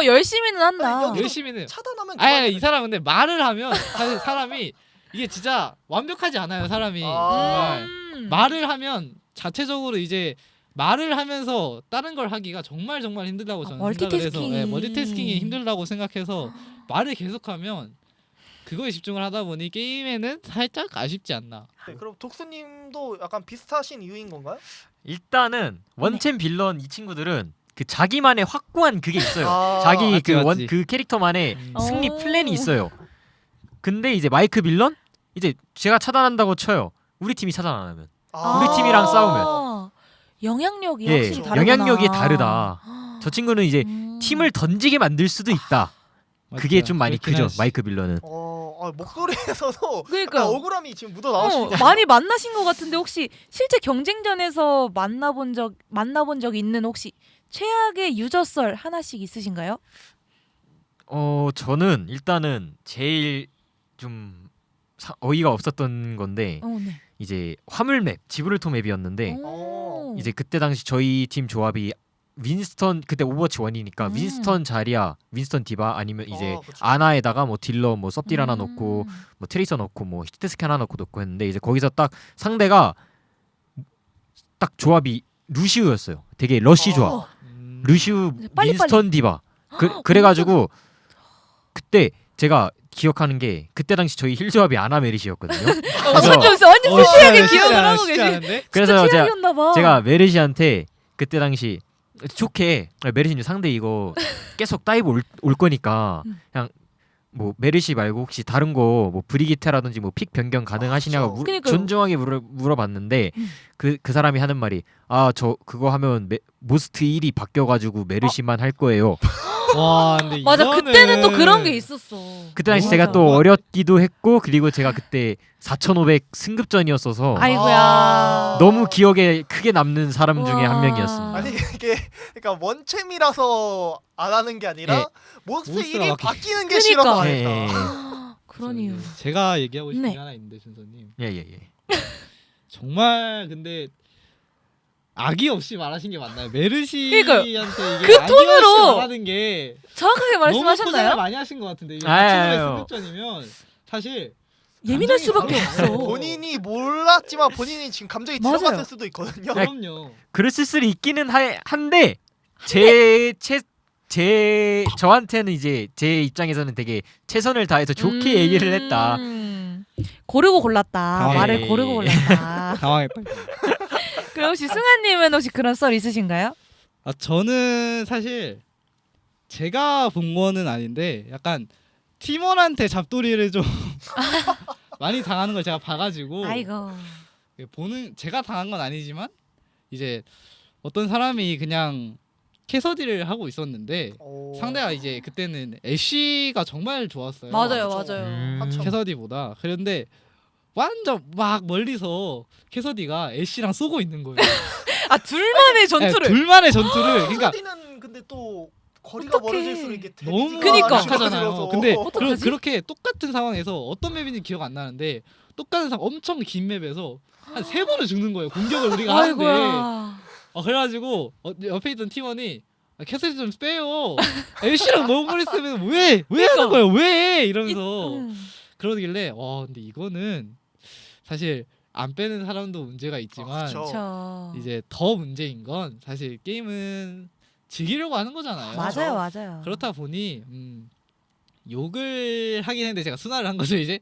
열심히는 한다. 여기도 열심히는. 차단하면 아니 이 사람 근데 말을 하면 사실 사람이 이게 진짜 완벽하지 않아요 사람이. 정말 말을 하면 자체적으로 이제 말을 하면서 다른 걸 하기가 정말 힘들다고 저는 생각을 해서 멀티태스킹이. 멀티태스킹이 힘들다고 생각해서 말을 계속하면 그거에 집중을 하다 보니 게임에는 살짝 아쉽지 않나. 네, 그럼 독수님도 약간 비슷하신 이유인 건가요? 일단은 원챔 빌런 이 친구들은 그 자기만의 확고한 그게 있어요. 아, 자기 맞지, 그 맞지. 그 캐릭터만의 승리 오. 플랜이 있어요. 근데 이제 마이크 빌런 이제 제가 차단한다고 쳐요. 우리 팀이 차단 안 하면. 우리 팀이랑 싸우면. 영향력이 예, 확실히 다르구나. 영향력이 다르다. 저 친구는 이제 음. 팀을 던지게 만들 수도 있다. 그게 맞죠. 좀 많이 그렇긴 크죠. 하지. 마이크 빌런은. 목소리에서도 그러니까요. 약간 억울함이 지금 묻어 나오시네요. 많이 만나신 것 같은데 혹시 실제 경쟁전에서 만나본 적 있는 혹시 최악의 유저썰 하나씩 있으신가요? 저는 일단은 제일 좀 어이가 없었던 건데 네. 이제 화물맵 지브롤터 맵이었는데 오. 이제 그때 당시 저희 팀 조합이 윈스턴 그때 오버워치 1이니까 윈스턴 자리야 윈스턴 디바 아니면 이제 그쵸. 아나에다가 뭐 딜러 뭐 섭딜 하나 음. 넣고 뭐 트레이서 넣고 뭐 히트스캔 하나 넣고 했는데 이제 거기서 딱 상대가 딱 조합이 루시우였어요. 되게 러쉬 조합. 루시우 이제 빨리빨리. 윈스턴 디바. 그래가지고 그때 제가 기억하는 게 그때 당시 저희 힐 조합이 아나 메리시였거든요. 완전 세세하게 기억을 하고 계시. 그래서 최악이었나 봐. 제가 메르시한테 그때 당시 좋게 메르시님 상대 이거 계속 다이브 올 거니까 그냥 뭐 메르시 말고 혹시 다른 거 뭐 브리기테라든지 뭐 픽 변경 가능하시냐고 그쵸. 그러니까요. 존중하게 물어봤는데 그 사람이 하는 말이 아 저 그거 하면 모스트 1이 바뀌어가지고 메르시만 할 거예요. 와 근데 맞아 이거는 그때는 또 그런 게 있었어. 그때 당시 맞아. 제가 또 어렸기도 했고 그리고 제가 그때 4,500 승급전이었어서 아이고야. 너무 기억에 크게 남는 사람 중에 한 우와. 명이었습니다. 아니 이게 그러니까 원챔이라서 안 하는 게 아니라 예. 모스트 모스트가 1이 바뀌- 바뀌는 게 그러니까. 싫어서 안 예, 예, 했다. 그런 이유. 제가 얘기하고 싶은 네. 게 하나 있는데 준서님 예예예. 정말 근데 악의 없이 말하신 게 맞나요? 그러니까요. 메르시한테 이게 그 악의 톤으로 없이 말하는 게 정확하게 너무 고생을 말씀하셨나요? 많이 하신 것 같은데 이게 아유. 4,500 승급전이면 사실 예민할 감정이 수밖에 바로 없어. 본인이 몰랐지만 본인이 지금 감정이 맞아요. 들어갔을 수도 있거든요. 그럼요. 그랬을 수 있기는 한데 저한테는 이제 제 입장에서는 되게 최선을 다해서 좋게 얘기를 했다. 고르고 골랐다. 당황해. 말을 고르고 골랐다. 당황했다. 그럼 혹시 승아님은 혹시 그런 썰 있으신가요? 아 저는 사실 제가 본 거는 아닌데 약간 팀원한테 잡돌이를 좀 많이 당하는 걸 제가 봐가지고 아이고. 보는 제가 당한 건 아니지만 이제 어떤 사람이 그냥 캐서디를 하고 있었는데 오. 상대가 이제 그때는 애쉬가 정말 좋았어요. 맞아요, 그쵸. 맞아요. 한참. 캐서디보다. 그런데 완전 막 멀리서 캐서디가 애쉬랑 쏘고 있는 거예요. 아 둘만의 전투를. 네, 둘만의 전투를. 그러니까 캐서디는 근데 또 거리가 어떡해. 멀어질수록 이게 너무 그니까. 약하잖아요. 근데 어떡하지? 그렇게 똑같은 상황에서 어떤 맵인지 기억 안 나는데 똑같은 상황 엄청 긴 맵에서 한 3번을 죽는 거예요. 공격을 우리가 하는데. 아이고야. 그래가지고 옆에 있던 팀원이 캐서디 좀 빼요. 애쉬랑 너무 멀리 쓰면 왜 하는 거예요? 왜 이러면서 그러길래 와 근데 이거는 사실 안 빼는 사람도 문제가 있지만 그쵸. 그렇죠. 이제 더 문제인 건 사실 게임은 즐기려고 하는 거잖아요. 맞아요, 맞아요. 그렇다 보니 욕을 하긴 했는데 제가 순화를 한 거죠 이제.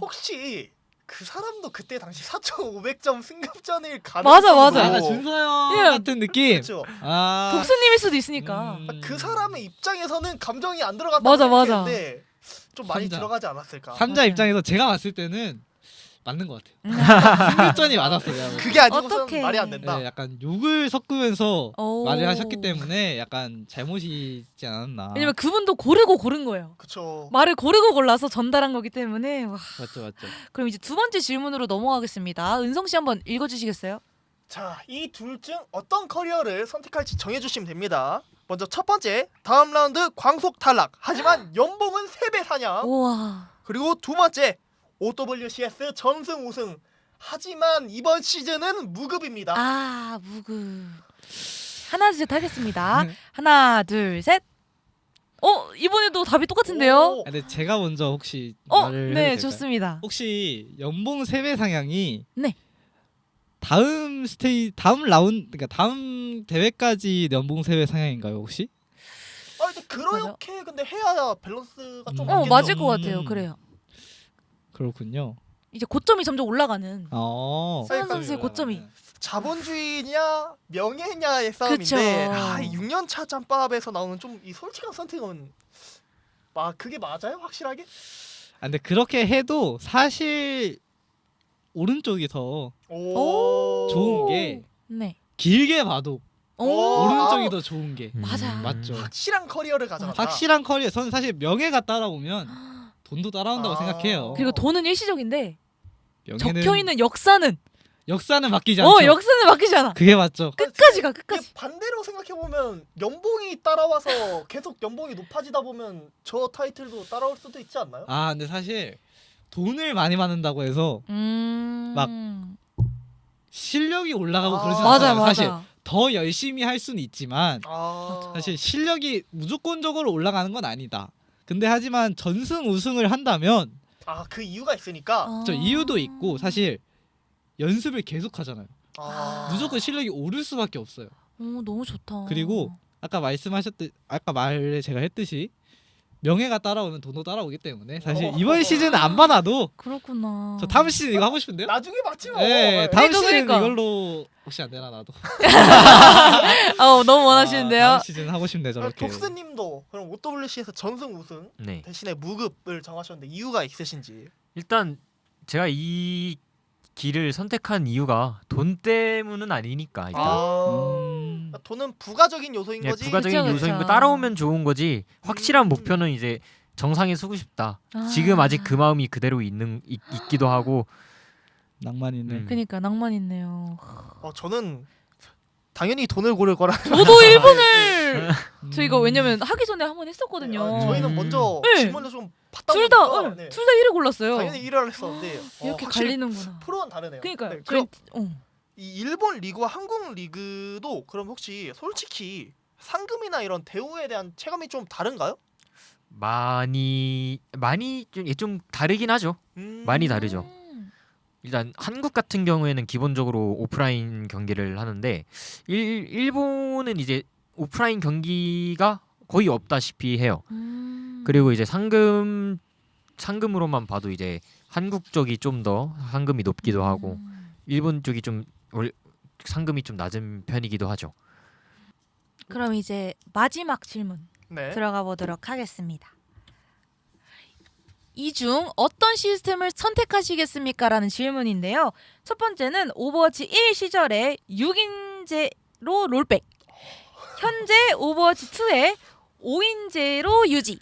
혹시 그 사람도 그때 당시 4,500점 승급전일 맞아, 가능성도 맞아. 약간 준서 형 예. 같은 느낌. 그렇죠. 아 독수님일 수도 있으니까. 그 사람의 입장에서는 감정이 안 들어갔다고 맞아, 맞아. 생각했는데 좀 많이 삼자. 들어가지 않았을까. 삼자 맞아요. 입장에서 제가 봤을 때는 맞는 것 같아요. 승급전이 맞았어 내가. 그게 아니고서는 어떡해. 말이 안 된다. 네, 약간 욕을 섞으면서 오. 말을 하셨기 때문에 약간 잘못이지 않았나. 왜냐면 그분도 고르고 고른 거예요. 그쵸. 말을 고르고 골라서 전달한 거기 때문에. 와. 맞죠. 그럼 이제 두 번째 질문으로 넘어가겠습니다. 은성 씨 한번 읽어주시겠어요? 자, 이 둘 중 어떤 커리어를 선택할지 정해주시면 됩니다. 먼저 첫 번째, 다음 라운드 광속 탈락. 하지만 연봉은 3배 사냥. 우와. 그리고 두 번째, OWCS 전승 우승. 하지만 이번 시즌은 무급입니다. 아, 무급. 하나 둘 셋 하겠습니다. 하나 둘 셋. 이번에도 답이 똑같은데요? 오, 근데 제가 먼저 혹시 말을 해도 네, 될까요? 좋습니다. 혹시 연봉 3배 상향이 네. 다음 라운드 그러니까 다음 대회까지 연봉 3배 상향인가요 혹시? 근데 그렇게 근데 해야 밸런스가 좀 어, 맞겠죠? 맞을 것 같아요. 그래요. 그렇군요. 이제 고점이 점점 올라가는. 어. 수현 선수의 고점이. 자본주의냐 명예냐의 싸움인데 그쵸. 6년 차 짬밥에서 나오는 좀 이 솔직한 선택은 그게 맞아요? 확실하게? 근데 그렇게 해도 사실 오른쪽이 더 오, 좋은 게 네. 길게 봐도 오. 오른쪽이 더 좋은 게 맞아. 맞죠. 확실한 커리어를 가져간다. 확실한 커리어. 저는 사실 명예가 따라오면 돈도 따라온다고 아. 생각해요. 그리고 돈은 일시적인데 명예는 적혀 있는 역사는 역사는 바뀌지 않죠. 역사는 바뀌지 않아. 그게 맞죠. 끝까지 가. 이게 끝까지. 반대로 생각해 보면 연봉이 따라와서 계속 연봉이 높아지다 보면 저 타이틀도 따라올 수도 있지 않나요? 근데 사실 돈을 많이 받는다고 해서 막 실력이 올라가고 그러진 맞아 않아요. 사실 맞아. 더 열심히 할 수는 있지만 아, 사실 실력이 무조건적으로 올라가는 건 아니다. 근데 하지만 전승 우승을 한다면 그 이유가 있으니까. 저 이유도 있고 사실 연습을 계속 하잖아요. 무조건 실력이 오를 수밖에 없어요. 너무 좋다. 그리고 아까 말을 제가 했듯이 명예가 따라오면 돈도 따라오기 때문에 사실 이번 시즌은 안 받아도 그렇구나. 저 다음 시즌 이거 하고 싶은데요? 나중에 맞지 뭐. 네, 다음 그러니까, 시즌 그러니까. 이걸로 혹시 안 되나 나도. 너무 원하시는데요. 다음 시즌 하고 싶네 저렇게. 독스님도 그럼 OWC에서 전승 우승 네. 대신에 무급을 정하셨는데 이유가 있으신지? 일단 제가 이 길을 선택한 이유가 돈 때문은 아니니까 일단 돈은 부가적인 요소인 예, 거지. 부가적인 그쵸, 요소인 거 그쵸. 따라오면 좋은 거지. 확실한 목표는 이제 정상에 서고 싶다. 지금 아직 그 마음이 그대로 있기도 하고. 낭만 있네. 그러니까 낭만 있네요. 저는 당연히 돈을 고를 거라. 저도 일본을 저희가 왜냐면 하기 전에 한 번 했었거든요. 저희는 먼저 네. 질문을 좀 받다 둘 다 보니까 네. 둘 다 1을 골랐어요. 당연히 1위를 했었는데 이렇게 확실히 갈리는구나. 프로는 다르네요. 그러니까요. 네, 그럼 저희- 이 일본 리그와 한국 리그도 그럼 혹시 솔직히 상금이나 이런 대우에 대한 체감이 좀 다른가요? 많이 좀 다르긴 하죠. 많이 다르죠. 일단 한국 같은 경우에는 기본적으로 오프라인 경기를 하는데 일본은 이제 오프라인 경기가 거의 없다시피 해요. 그리고 이제 상금으로만 봐도 이제 한국 쪽이 좀 더 상금이 높기도 하고 일본 쪽이 좀 상금이 좀 낮은 편이기도 하죠. 그럼 이제 마지막 질문 네. 들어가 보도록 하겠습니다. 이 중 어떤 시스템을 선택하시겠습니까? 라는 질문인데요. 첫 번째는 오버워치 1 시절에 6인제로 롤백. 현재 오버워치 2에 5인제로 유지.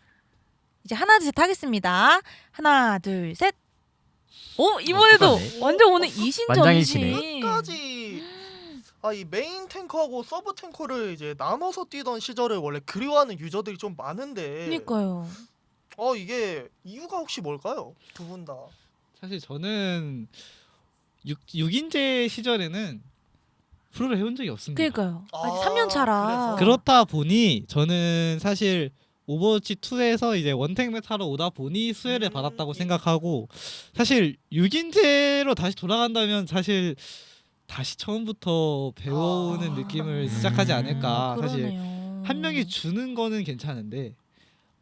이제 하나 둘 셋 하겠습니다. 하나 둘 셋. 이번에도 똑같네. 완전 오늘 이신전이지. 만장일치네. 끝까지 이 메인 탱커하고 서브 탱커를 이제 나눠서 뛰던 시절을 원래 그리워하는 유저들이 좀 많은데 그러니까요. 이게 이유가 혹시 뭘까요? 두 분 다. 사실 저는 6인제 시절에는 프로를 해온 적이 없습니다. 그러니까요. 아직 3년 차라. 그렇다 보니 저는 사실 오버워치 2에서 이제 원택 메타로 오다 보니 수혜를 받았다고 생각하고 사실 6인제로 다시 돌아간다면 사실 다시 처음부터 배워오는 느낌을 시작하지 않을까. 사실 그러네요. 한 명이 주는 거는 괜찮은데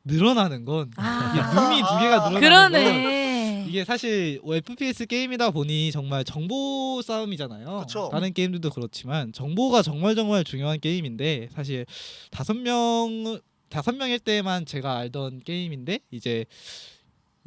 늘어나는 건 아. 이게 룸이 두 개가 늘어나는 건 그러네. 이게 사실 FPS 게임이다 보니 정말 정보 싸움이잖아요. 그쵸. 다른 게임들도 그렇지만 정보가 정말 중요한 게임인데 사실 5명일 때만 제가 알던 게임인데 이제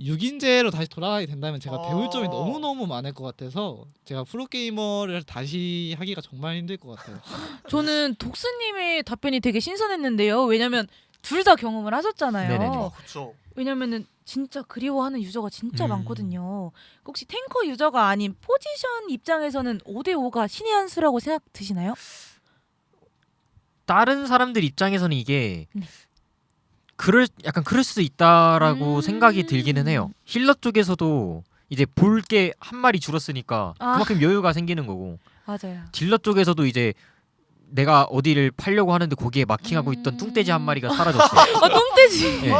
6인제로 다시 돌아가게 된다면 제가 배울 점이 너무너무 많을 것 같아서 제가 프로게이머를 다시 하기가 정말 힘들 것 같아요. 저는 독스님의 답변이 되게 신선했는데요. 왜냐면 둘 다 경험을 하셨잖아요. 네네네. 그렇죠. 왜냐면은 진짜 그리워하는 유저가 진짜 많거든요. 혹시 탱커 유저가 아닌 포지션 입장에서는 5대5가 신의 한 수라고 생각 드시나요? 다른 사람들 입장에서는 이게 네. 약간 그럴 수도 있다라고 음. 생각이 들기는 해요. 힐러 쪽에서도 이제 볼 게 한 마리 줄었으니까 아. 그만큼 여유가 생기는 거고, 맞아요. 딜러 쪽에서도 이제 내가 어디를 팔려고 하는데 거기에 마킹하고 있던 뚱돼지 한 마리가 사라졌어요. 똥돼지. 예.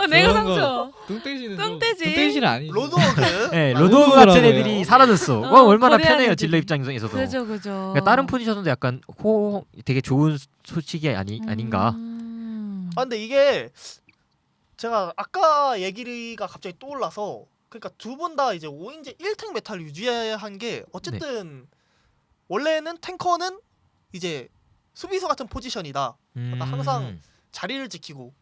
내가 그런 거 상처. 뚱돼지는 뚱돼지. 뚱돼지는 아니지. 로드워크. 예, 아, 로드오그 같은 로드오그라고요. 애들이 사라졌어. 얼마나 거대한 편해요 애들이. 딜러 입장에서도. 그죠. 그러니까 다른 포지션도 약간 되게 좋은 소식이 아닌가. 아 근데 이게 제가 아까 얘기가 갑자기 떠올라서 그러니까 두 분 다 이제 5인제 1탱 메탈 유지한 게 어쨌든 원래는 탱커는 이제 수비수 같은 포지션이다. 항상 자리를 지키고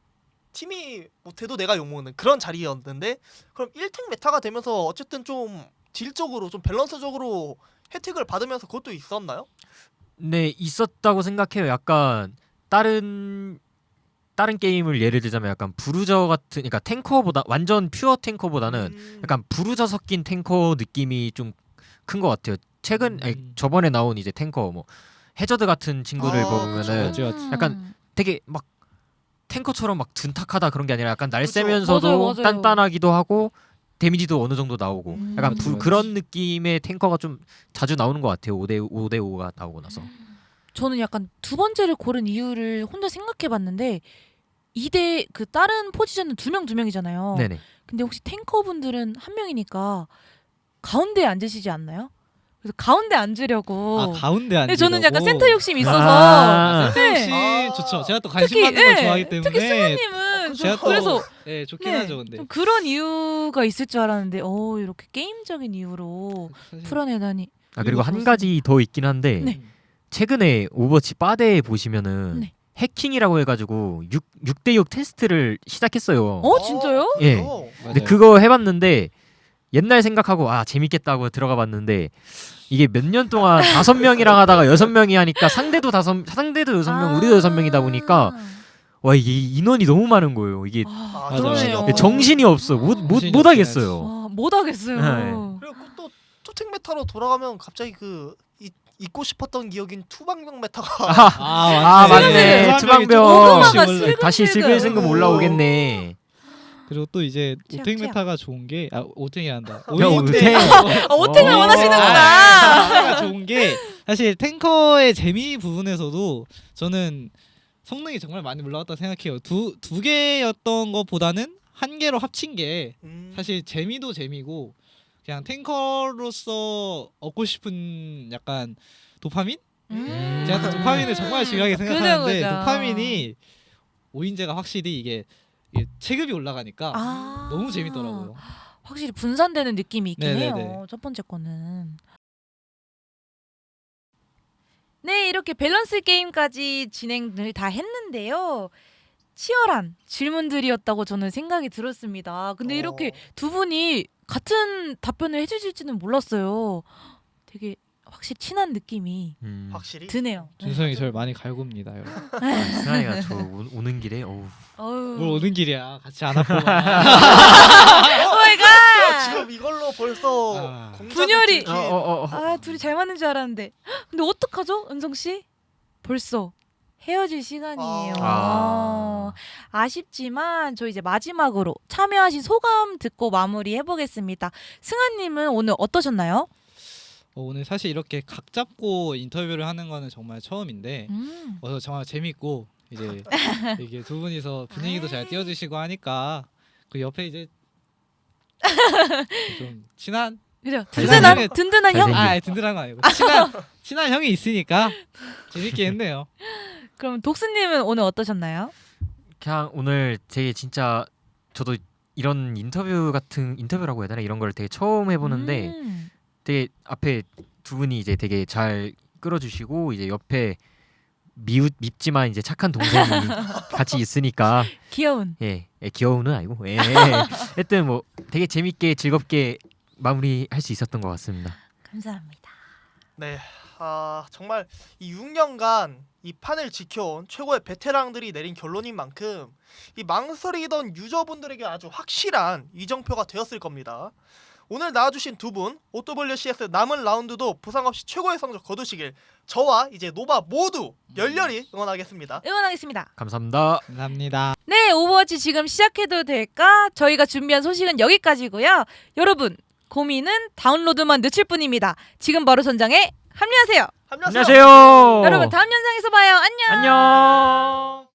팀이 못해도 내가 욕먹는 그런 자리였는데 그럼 1탱 메타가 되면서 어쨌든 좀 딜적으로 좀 밸런스적으로 혜택을 받으면서 그것도 있었나요? 네, 있었다고 생각해요. 약간 다른 게임을 예를 들자면 약간 부루저 같은, 그러니까 탱커보다 완전 퓨어 탱커보다는 약간 부루저 섞인 탱커 느낌이 좀 큰 것 같아요. 아니, 저번에 나온 이제 탱커 뭐 해저드 같은 친구를 보면은 그쵸, 그쵸. 약간 되게 막 탱커처럼 막 둔탁하다 그런 게 아니라 약간 그쵸. 날쌔면서도 맞아요. 단단하기도 하고 데미지도 어느 정도 나오고 약간 그쵸, 그쵸. 그런 느낌의 탱커가 좀 자주 나오는 것 같아요. 5대5가 나오고 나서. 저는 약간 두 번째를 고른 이유를 혼자 생각해봤는데 2대 그 다른 포지션은 두 명이잖아요. 네네. 근데 혹시 탱커분들은 한 명이니까 가운데에 앉으시지 않나요? 그래서 가운데 앉으려고. 아 가운데 앉으려고. 근데 저는 약간 센터 욕심이 있어서. 아. 센터 네. 역시 아. 좋죠. 제가 또 관심 특히, 받는 걸 예, 좋아하기 때문에 특히 승아님은 제가 또 그래서 예, 좋긴 네, 하죠. 근데 좀 그런 이유가 있을 줄 알았는데 이렇게 게임적인 이유로 사실 풀어내다니. 그리고 한 좋습니다. 가지 더 있긴 한데 네. 최근에 오버워치 바데에 보시면은 네. 해킹이라고 해가지고 6대6 테스트를 시작했어요. 진짜요? 예. 그래요? 근데 맞아요. 그거 해봤는데 옛날 생각하고 재밌겠다고 들어가 봤는데 이게 몇 년 동안 5명이랑 하다가 6명이 하니까 상대도 6명 우리도 6명이다 보니까 와 이게 인원이 너무 많은 거예요. 이게 아, 맞아요. 그러네요. 정신이 없어. 정신이 못 없긴 하겠어요. 못 하겠어요. 그리고 또 투탱 메타로 돌아가면 갑자기 그 잊고 싶었던 기억인 투방병 메타가 맞네. 투방병. 오그마가 다시 슬금슬금 오. 올라오겠네. 그리고 또 이제 취약, 오탱 취약. 메타가 좋은 게 오탱이란다. 야, 오탱. 오탱을 어. 원하시는구나. 메타가 좋은 게 사실 탱커의 재미 부분에서도 저는 성능이 정말 많이 올라갔다 생각해요. 두 개였던 것보다는 한 개로 합친 게 사실 재미도 재미고 그냥 탱커로서 얻고 싶은 약간 도파민? 제가 또 도파민을 정말 중요하게 생각하는데 그죠. 도파민이 5인제가 확실히 이게 체급이 올라가니까 너무 재밌더라고요. 확실히 분산되는 느낌이 있긴 네네네. 해요. 첫 번째 거는. 네, 이렇게 밸런스 게임까지 진행을 다 했는데요. 치열한 질문들이었다고 저는 생각이 들었습니다. 근데 이렇게 두 분이 같은 답변을 해주실지는 몰랐어요. 되게 확실히 친한 느낌이 확실히 드네요. 준성이 저를 많이 갈굽니다. 여러분. 승환이가 저 오는 길에 뭘 어우. 오는 길이야. 같이 안 왔구만. 오마이갓! 지금 이걸로 벌써 아. 공작을 분열이. 들킨 둘이 잘 맞는 줄 알았는데. 근데 어떡하죠, 은성 씨? 벌써 헤어질 시간이에요. 아쉽지만 저 이제 마지막으로 참여하신 소감 듣고 마무리해 보겠습니다. 승아님은 오늘 어떠셨나요? 오늘 사실 이렇게 각 잡고 인터뷰를 하는 거는 정말 처음인데 정말 재밌고 이제 이게 두 분이서 분위기도 잘 띄워주시고 하니까 그 옆에 이제 좀 친한 그죠? 잘생긴- 든든한 형. 잘생긴- 든든한 거 아니고 친한 형이 있으니까 재밌게 했네요. 그럼 독스님은 오늘 어떠셨나요? 그냥 오늘 되게 진짜 저도 이런 인터뷰라고 해야 되나 이런 걸 되게 처음 해보는데 되게 앞에 두 분이 이제 되게 잘 끌어주시고 이제 옆에 밉지만 이제 착한 동생이 같이 있으니까 귀여운. 귀여운은 아니고 하여튼 뭐 되게 재밌게 즐겁게 마무리할 수 있었던 것 같습니다. 감사합니다. 네, 정말 이 6년간 이 판을 지켜온 최고의 베테랑들이 내린 결론인 만큼 이 망설이던 유저분들에게 아주 확실한 이정표가 되었을 겁니다. 오늘 나와주신 두 분 OW CS 남은 라운드도 부상 없이 최고의 성적 거두시길 저와 이제 노바 모두 열렬히 응원하겠습니다. 응원하겠습니다. 감사합니다. 감사합니다. 네, 오버워치 지금 시작해도 될까? 저희가 준비한 소식은 여기까지고요. 여러분, 고민은 다운로드만 늦출 뿐입니다. 지금 바로 전장에 합류하세요. 합류하세요. 안녕하세요. 여러분, 다음 영상에서 봐요. 안녕. 안녕.